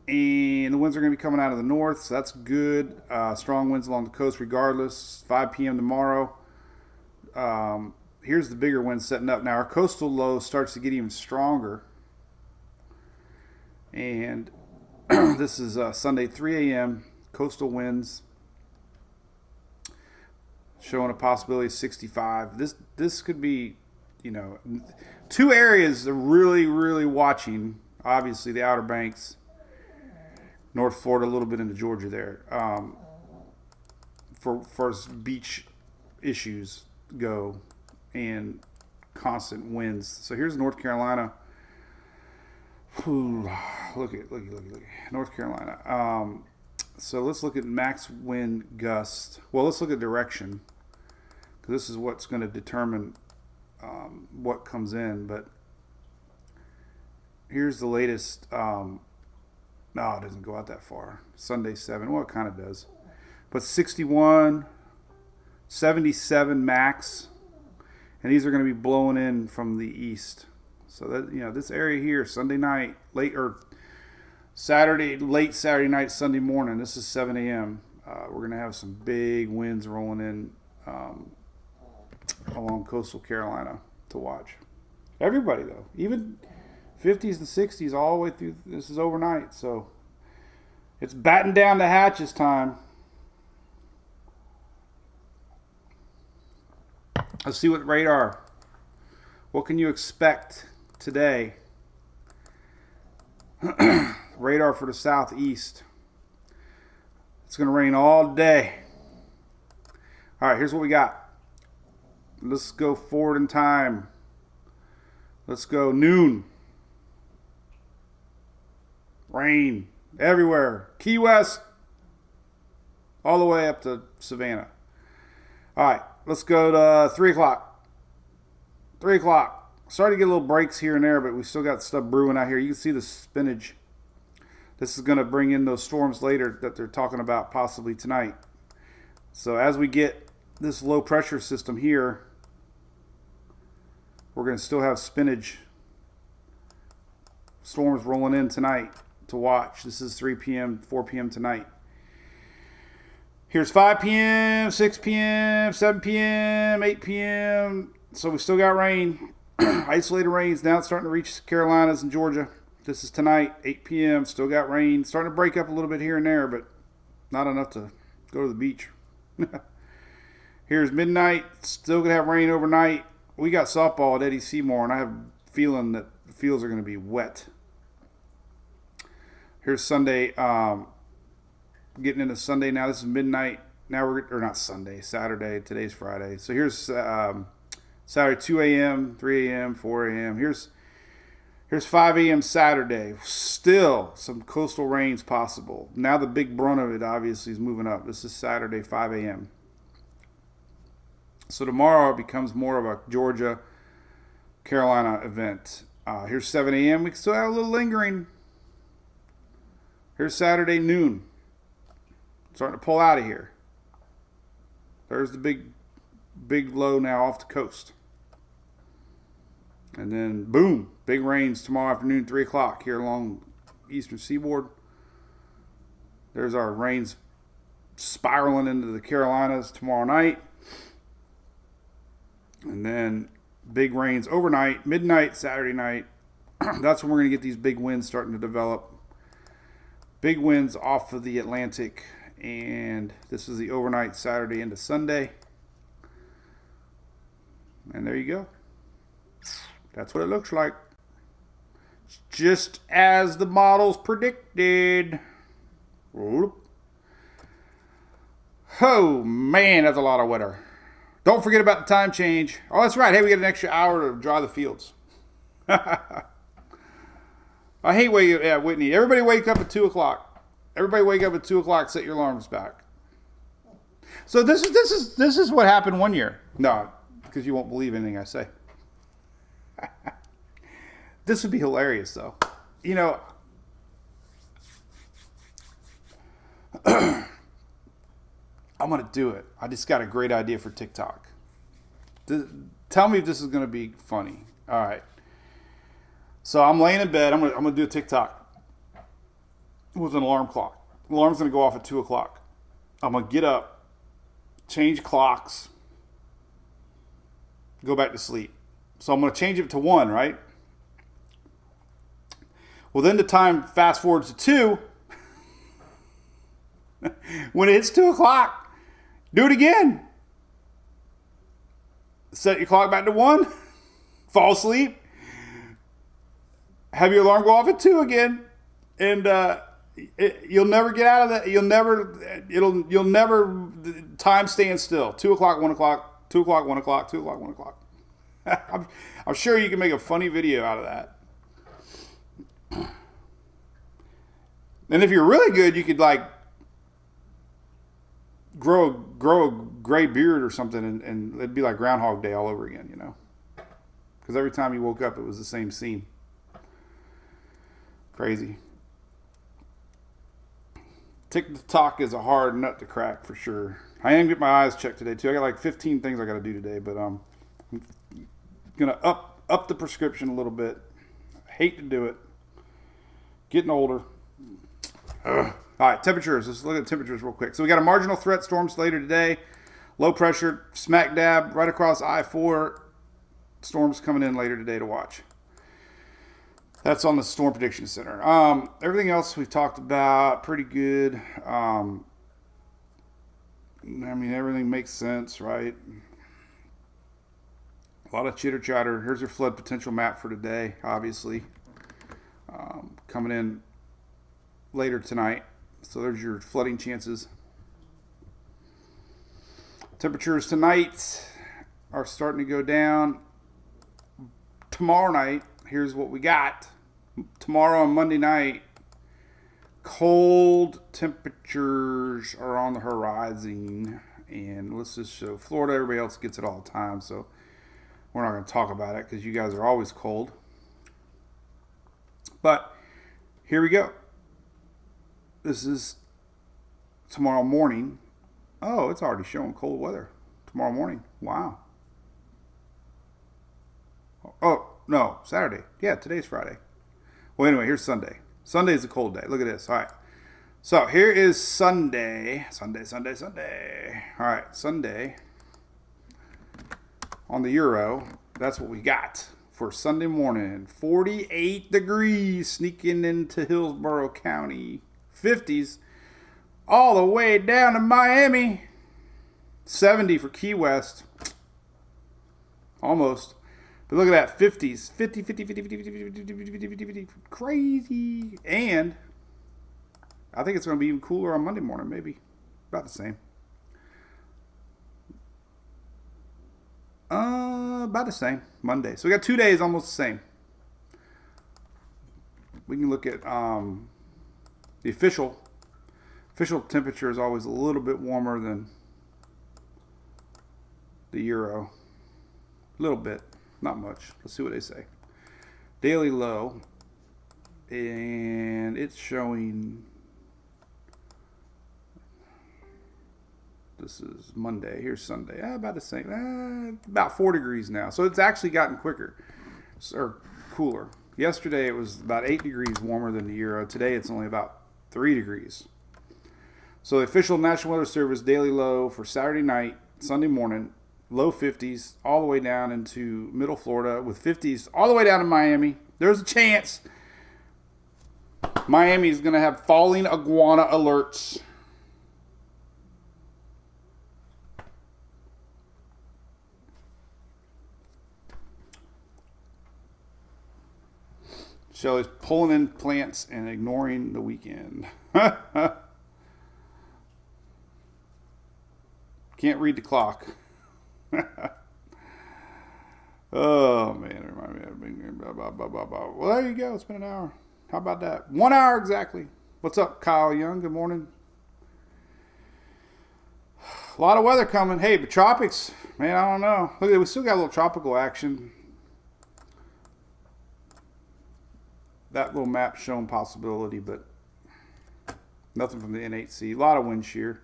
B: And the winds are going to be coming out of the north, so that's good. Strong winds along the coast regardless. 5 p.m. tomorrow. Here's the bigger winds setting up. Now our coastal low starts to get even stronger. And this is Sunday 3 a.m. Coastal winds showing a possibility of 65. This could be, two areas are really, really watching. Obviously the Outer Banks, North Florida, a little bit into Georgia there, for as beach issues go and constant winds. So here's North Carolina. Ooh, look at North Carolina. So let's look at max wind gust. Well, let's look at direction, because this is what's going to determine what comes in. But here's the latest. No, it doesn't go out that far. Sunday 7. Well, it kind of does. But 61, 77 max. And these are going to be blowing in from the east. So that, you know, this area here, Sunday night, late Saturday night, Sunday morning. This is 7 a.m. We're going to have some big winds rolling in along coastal Carolina to watch. Everybody, though, even 50s and 60s all the way through. This is overnight, so it's batten down the hatches time. Let's see what radar. What can you expect today? Radar for the southeast. It's going to rain all day. All right, here's what we got. Let's go forward in time. Let's go noon. Rain everywhere. Key West all the way up to Savannah. All right, let's go to 3 o'clock. 3 o'clock. Starting to get little breaks here and there, but we still got stuff brewing out here. You can see the spinach. This is going to bring in those storms later that they're talking about possibly tonight. So as we get this low pressure system here, we're going to still have spinach storms rolling in tonight to watch. This is 3 p.m., 4 p.m. tonight. Here's 5 p.m., 6 p.m., 7 p.m., 8 p.m. So we still got rain. Isolated rains now starting to reach Carolinas and Georgia. This is tonight, 8 p.m. Still got rain. Starting to break up a little bit here and there, but not enough to go to the beach. Here's midnight. Still going to have rain overnight. We got softball at Eddie Seymour, and I have a feeling that the fields are going to be wet. Here's Sunday. Getting into Sunday now. This is midnight. Now or not Sunday, Saturday. Today's Friday. So here's Saturday, 2 a.m., 3 a.m., 4 a.m. Here's 5 a.m. Saturday. Still some coastal rains possible. Now the big brunt of it obviously is moving up. This is Saturday, 5 a.m. So tomorrow it becomes more of a Georgia, Carolina event. Here's 7 a.m. We can still have a little lingering. Here's Saturday noon. Starting to pull out of here. There's the big low now off the coast. And then, boom, big rains tomorrow afternoon, 3 o'clock here along eastern seaboard. There's our rains spiraling into the Carolinas tomorrow night. And then big rains overnight, midnight, Saturday night. That's when we're going to get these big winds starting to develop. Big winds off of the Atlantic. And this is the overnight Saturday into Sunday. And there you go. That's what it looks like. Just as the models predicted. Oh, man, that's a lot of weather. Don't forget about the time change. Oh, that's right. Hey, we got an extra hour to dry the fields. I hate waking up, Whitney. Everybody wake up at 2 o'clock. Everybody wake up at 2 o'clock. Set your alarms back. So this is what happened one year. No, because you won't believe anything I say. This would be hilarious, though. You know, I'm going to do it. I just got a great idea for TikTok. Tell me if this is going to be funny. All right. So I'm laying in bed. I'm going to do a TikTok with an alarm clock. The alarm's going to go off at 2 o'clock. I'm going to get up, change clocks, go back to sleep. So I'm going to change it to 1, right? Well, then the time fast forwards to 2. When it hits 2 o'clock, do it again. Set your clock back to 1. Fall asleep. Have your alarm go off at 2 again. And you'll never get out of that. You'll never, time stands still. 2 o'clock, 1 o'clock, 2 o'clock, 1 o'clock, 2 o'clock, 1 o'clock. I'm sure you can make a funny video out of that. And if you're really good, you could like grow a gray beard or something, and it'd be like Groundhog Day all over again, you know? Because every time you woke up, it was the same scene. Crazy. TikTok is a hard nut to crack for sure. I am getting my eyes checked today too. I got like 15 things I got to do today, but I'm gonna up up the prescription a little bit. Hate to do it. Getting older. Ugh. All right, temperatures. Let's look at temperatures real quick. So we got a marginal threat storms later today. Low pressure, smack dab, right across I-4. Storms coming in later today to watch. That's on the Storm Prediction Center. Everything else we've talked about, pretty good. I mean, everything makes sense, right? A lot of chitter chatter. Here's your flood potential map for today, obviously. Coming in later tonight. So there's your flooding chances. Temperatures tonight are starting to go down. Tomorrow night, here's what we got. Tomorrow on Monday night, cold temperatures are on the horizon. And let's just show Florida. Everybody else gets it all the time, so we're not going to talk about it because you guys are always cold. But here we go. This is tomorrow morning. Oh, it's already showing cold weather tomorrow morning. Wow. Oh, no, Saturday. Yeah, today's Friday. Well, anyway, here's Sunday. Sunday's a cold day. Look at this. All right. So here is Sunday. Sunday. All right, Sunday on the Euro. That's what we got for Sunday morning. 48 degrees sneaking into Hillsborough County. 50s all the way down to Miami. 70 for Key West. Almost. But look at that. 50s. 50. Crazy. And I think it's going to be even cooler on Monday morning, maybe. About the same. About the same. Monday. So we got 2 days almost the same. We can look at the official temperature is always a little bit warmer than the Euro. A little bit. Not much. Let's see what they say. Daily low. And it's showing... This is Monday. Here's Sunday. About the same. About 4 degrees now. So it's actually gotten quicker. Or cooler. Yesterday it was about 8 degrees warmer than the Euro. Today it's only about 3 degrees. So the official National Weather Service daily low for Saturday night, Sunday morning, low 50s all the way down into middle Florida with 50s all the way down to Miami. There's a chance Miami is going to have falling iguana alerts. Shelly's pulling in plants and ignoring the weekend. Can't read the clock. Oh, man. Remind me. Well, there you go. It's been an hour. How about that? 1 hour exactly. What's up, Kyle Young? Good morning. A lot of weather coming. Hey, the tropics. Man, I don't know. Look, we still got a little tropical action. That little map showing possibility, but nothing from the N8C. A lot of wind shear.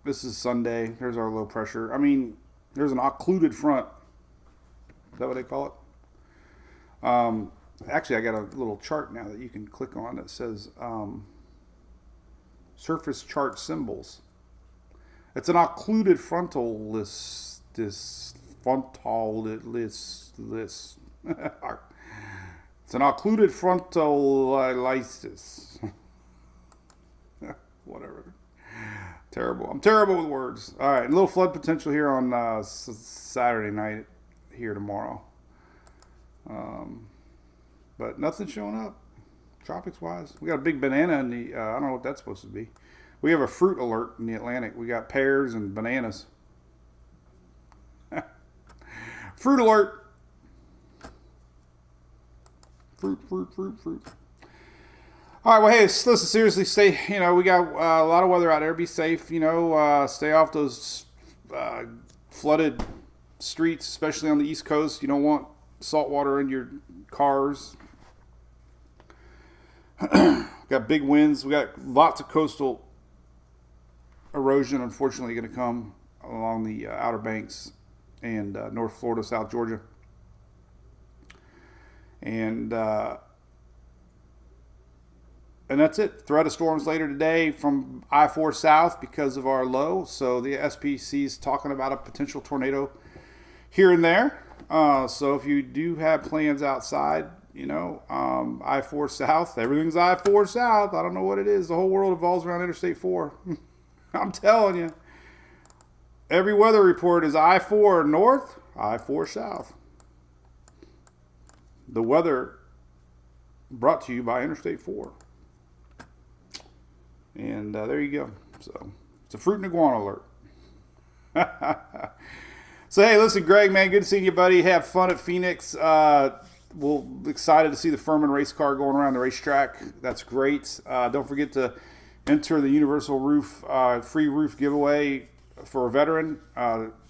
B: This is Sunday. There's our low pressure. I mean, there's an occluded front. Is that what they call it? Actually, I got a little chart now that you can click on that says surface chart symbols. It's an occluded frontal list. It's an occluded frontalitis. Whatever. Terrible. I'm terrible with words. All right, a little flood potential here on Saturday night here tomorrow. But nothing showing up tropics wise. We got a big banana in the, I don't know what that's supposed to be. We have a fruit alert in the Atlantic. We got pears and bananas. Fruit alert. Fruit. All right, well, hey, listen, seriously, stay, we got a lot of weather out there. Be safe, stay off those flooded streets, especially on the East Coast. You don't want salt water in your cars. Got big winds. We got lots of coastal erosion, unfortunately, going to come along the Outer Banks and North Florida, South Georgia. And that's it. Threat of storms later today from I-4 south because of our low. So the SPC is talking about a potential tornado here and there. So if you do have plans outside, I-4 south, everything's I-4 south. I don't know what it is. The whole world revolves around Interstate 4. I'm telling you. Every weather report is I-4 north, I-4 south. The weather brought to you by Interstate 4. And there you go. So it's a fruit and iguana alert. So hey, listen, Greg, man, good to see you, buddy. Have fun at Phoenix. We're excited to see the Furman race car going around the racetrack. That's great. Don't forget to enter the Universal Roof free roof giveaway for a veteran.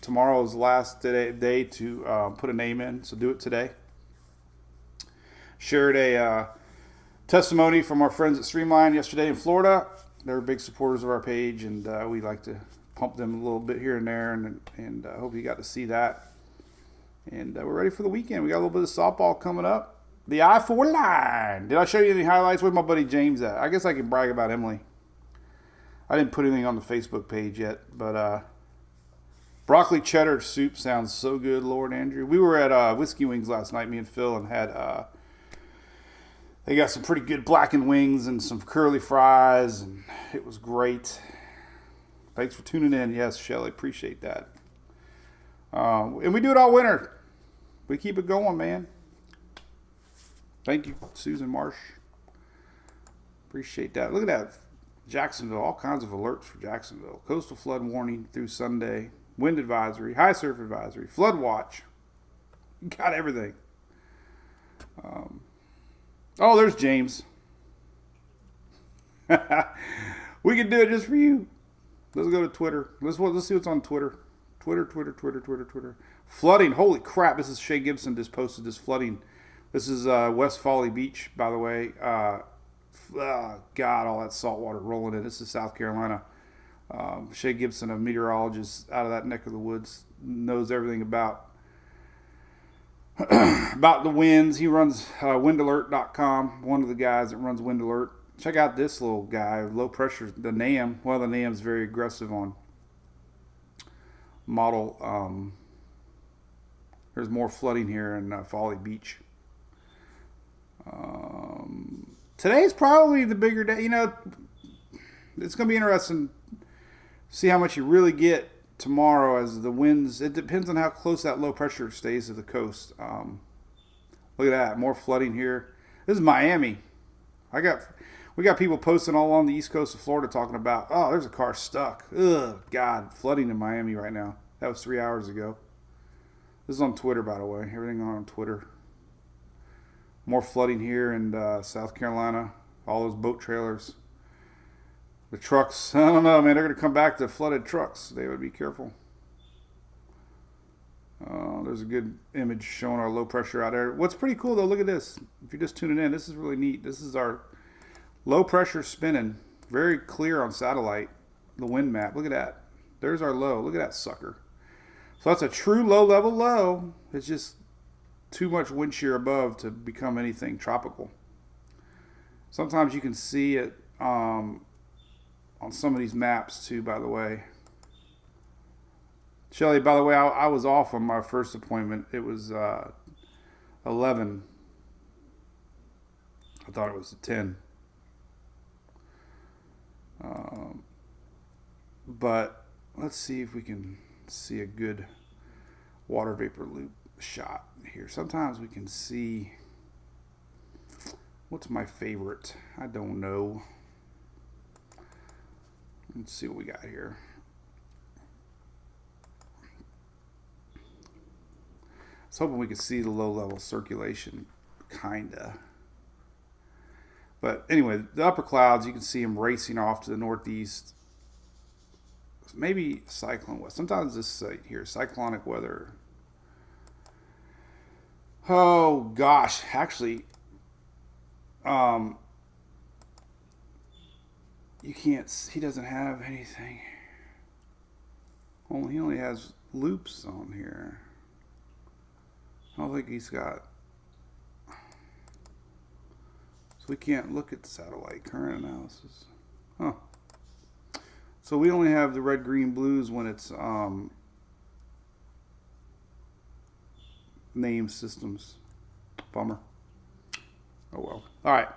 B: Tomorrow is the last day to put a name in, so do it today. Shared a testimony from our friends at Streamline yesterday in Florida. They're big supporters of our page, and we like to pump them a little bit here and there, and I hope you got to see that. And we're ready for the weekend. We got a little bit of softball coming up. The I-4 line. Did I show you any highlights? Where's my buddy James at? I guess I can brag about Emily. I didn't put anything on the Facebook page yet, but broccoli cheddar soup sounds so good, Lord Andrew. We were at Whiskey Wings last night, me and Phil, and had they got some pretty good blackened wings and some curly fries, and it was great. Thanks for tuning in. Yes, Shelly, appreciate that. And we do it all winter. We keep it going, man. Thank you, Susan Marsh. Appreciate that. Look at that. Jacksonville, all kinds of alerts for Jacksonville. Coastal flood warning through Sunday. Wind advisory, high surf advisory, flood watch. You got everything. Oh, there's James. We can do it just for you. Let's go to Twitter. Let's see what's on Twitter. Twitter. Flooding. Holy crap. This is Shay Gibson just posted this flooding. This is West Folly Beach, by the way. God, all that salt water rolling in. This is South Carolina. Shay Gibson, a meteorologist out of that neck of the woods, knows everything about the winds. He runs windalert.com, one of the guys that runs Wind Alert. Check out this little guy, low pressure, the NAM. Well, the NAM's very aggressive on model. There's more flooding here in Folly Beach. Today's probably the bigger day. It's going to be interesting to see how much you really get tomorrow as the winds. It depends on how close that low pressure stays to the coast. Look at that. More flooding here. This is Miami. We got people posting all along the east coast of Florida talking about, oh, there's a car stuck. Ugh, God, flooding in Miami right now. That was 3 hours ago. This is on Twitter, by the way. Everything on Twitter. More flooding here in South Carolina. All those boat trailers. The trucks. I don't know, man. They're going to come back to flooded trucks. They would be careful. There's a good image showing our low pressure out there. What's pretty cool, though, look at this. If you're just tuning in, this is really neat. This is our low pressure spinning. Very clear on satellite. The wind map. Look at that. There's our low. Look at that sucker. So that's a true low-level low. It's just too much wind shear above to become anything tropical. Sometimes you can see it on some of these maps too, by the way. Shelly, by the way, I was off on my first appointment. It was 11. I thought it was 10. But let's see if we can see a good water vapor loop shot here. Sometimes we can see, what's my favorite? I don't know. Let's see what we got here. I was hoping we could see the low level circulation, kinda. But anyway, the upper clouds, you can see them racing off to the northeast. Maybe cyclone west. Sometimes this here, cyclonic weather. Oh gosh, actually, you can't. He doesn't have anything. He only has loops on here. I don't think he's got... So we can't look at satellite current analysis. Huh. So we only have the red, green, blues when it's name systems. Bummer. Oh well. All right.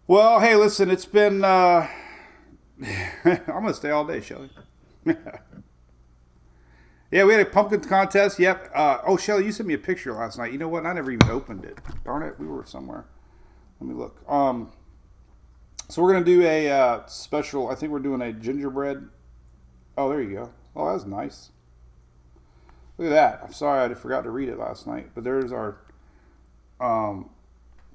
B: Well, hey, listen, it's been... I'm going to stay all day, Shelly. Yeah, we had a pumpkin contest. Yep. Shelly, you sent me a picture last night. You know what? I never even opened it. Darn it. We were somewhere. Let me look. So we're going to do a special, I think we're doing a gingerbread. Oh, there you go. Oh, that was nice. Look at that. I'm sorry I forgot to read it last night. But there's our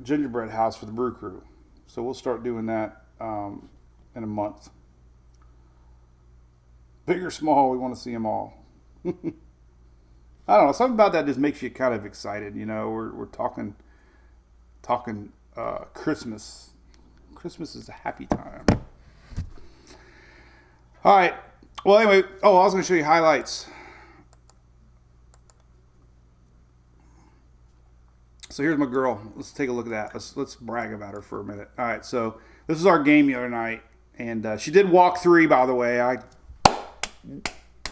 B: gingerbread house for the Brew crew. So we'll start doing that in a month. Big or small, we want to see them all. I don't know. Something about that just makes you kind of excited. You know, we're talking Christmas. Christmas is a happy time. All right. Well, anyway. Oh, I was going to show you highlights. So here's my girl. Let's take a look at that. Let's brag about her for a minute. All right. So this is our game the other night, and she did walk 3, by the way. I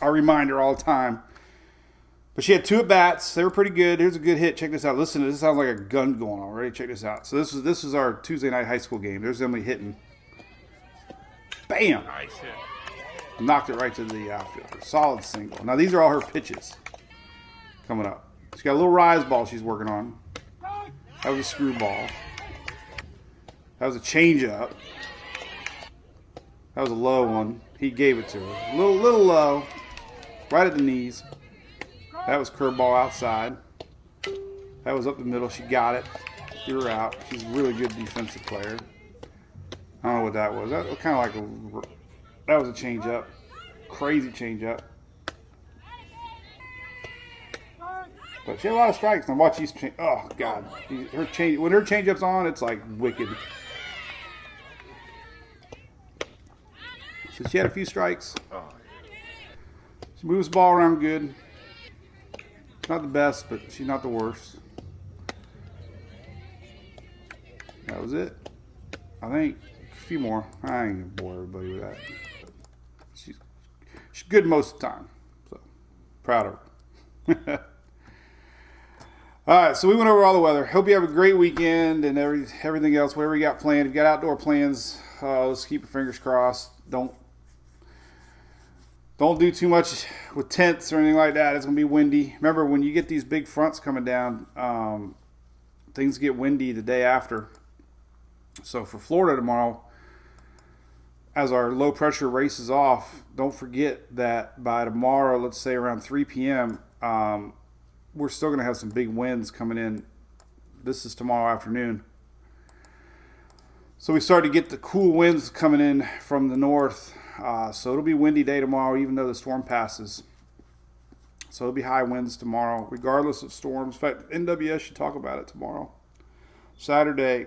B: remind her all the time. But she had 2 at-bats. They were pretty good. Here's a good hit. Check this out. Listen, this sounds like a gun going on. Ready? Check this out. So this is our Tuesday night high school game. There's Emily hitting. Bam!
C: Nice hit.
B: Knocked it right to the outfielder. Solid single. Now, these are all her pitches coming up. She's got a little rise ball she's working on. That was a screwball. That was a changeup. That was a low one. He gave it to her. A little low. Right at the knees. That was curveball outside. That was up the middle. She got it. Threw her out. She's a really good defensive player. I don't know what that was. That was kind of like that was a changeup. Crazy changeup. But she had a lot of strikes. Now watch these. Oh God, when her changeup's on, it's like wicked. So she had a few strikes. She moves the ball around good. Not the best, but she's not the worst. That was it. I think a few more. I ain't gonna bore everybody with that. She's good most of the time. So proud of her. All right, so we went over all the weather. Hope you have a great weekend and everything else, whatever you got planned. If you got outdoor plans, let's keep your fingers crossed. Don't do too much with tents or anything like that. It's going to be windy. Remember, when you get these big fronts coming down, things get windy the day after. So for Florida tomorrow, as our low pressure races off, don't forget that by tomorrow, let's say around 3 p.m., we're still going to have some big winds coming in. This is tomorrow afternoon. So we start to get the cool winds coming in from the north. So it'll be a windy day tomorrow, even though the storm passes. So it'll be high winds tomorrow, regardless of storms. In fact, NWS should talk about it tomorrow. Saturday,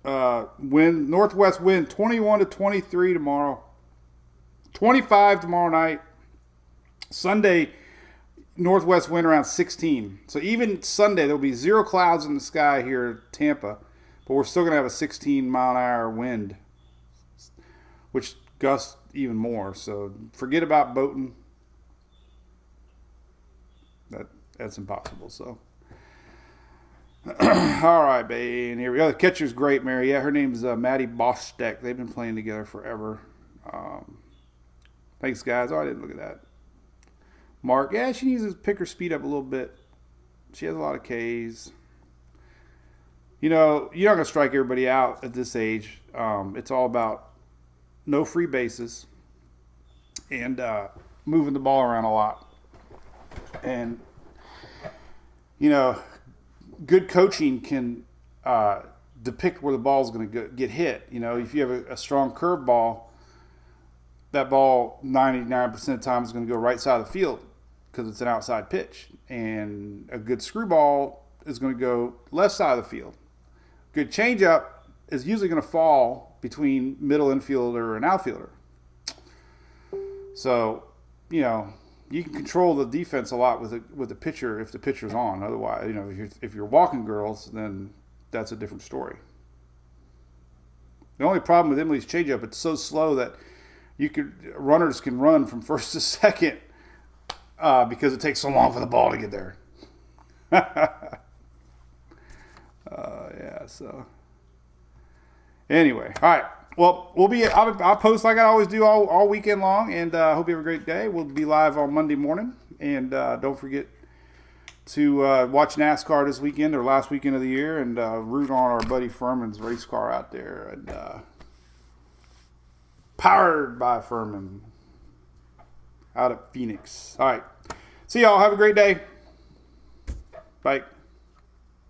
B: northwest wind 21 to 23 tomorrow. 25 tomorrow night. Sunday, northwest wind around 16. So even Sunday, there'll be 0 clouds in the sky here in Tampa, but we're still going to have a 16-mile-an-hour wind, which gusts even more. So forget about boating. That's impossible. So, all right, babe. And here we go. The catcher's great, Mary. Yeah, her name's Maddie Bostek. They've been playing together forever. Thanks, guys. Oh, I didn't look at that. Mark, yeah, she needs to pick her speed up a little bit. She has a lot of Ks. You know, you're not going to strike everybody out at this age. It's all about no free bases and moving the ball around a lot. And, you know, good coaching can depict where the ball's going to get hit. You know, if you have a strong curve ball, that ball 99% of the time is going to go right side of the field because it's an outside pitch. And a good screwball is going to go left side of the field. Good changeup is usually going to fall between middle infielder and outfielder. So, you know, you can control the defense a lot with the pitcher if the pitcher's on. Otherwise, you know, if you're walking girls, then that's a different story. The only problem with Emily's changeup, it's so slow that runners can run from first to second because it takes so long for the ball to get there. Yeah. So anyway, all right. Well, I'll post like I always do all weekend long, and hope you have a great day. We'll be live on Monday morning, and don't forget to watch NASCAR this weekend or last weekend of the year, and root on our buddy Furman's race car out there, and powered by Furman out of Phoenix. All right, see y'all. Have a great day. Bye.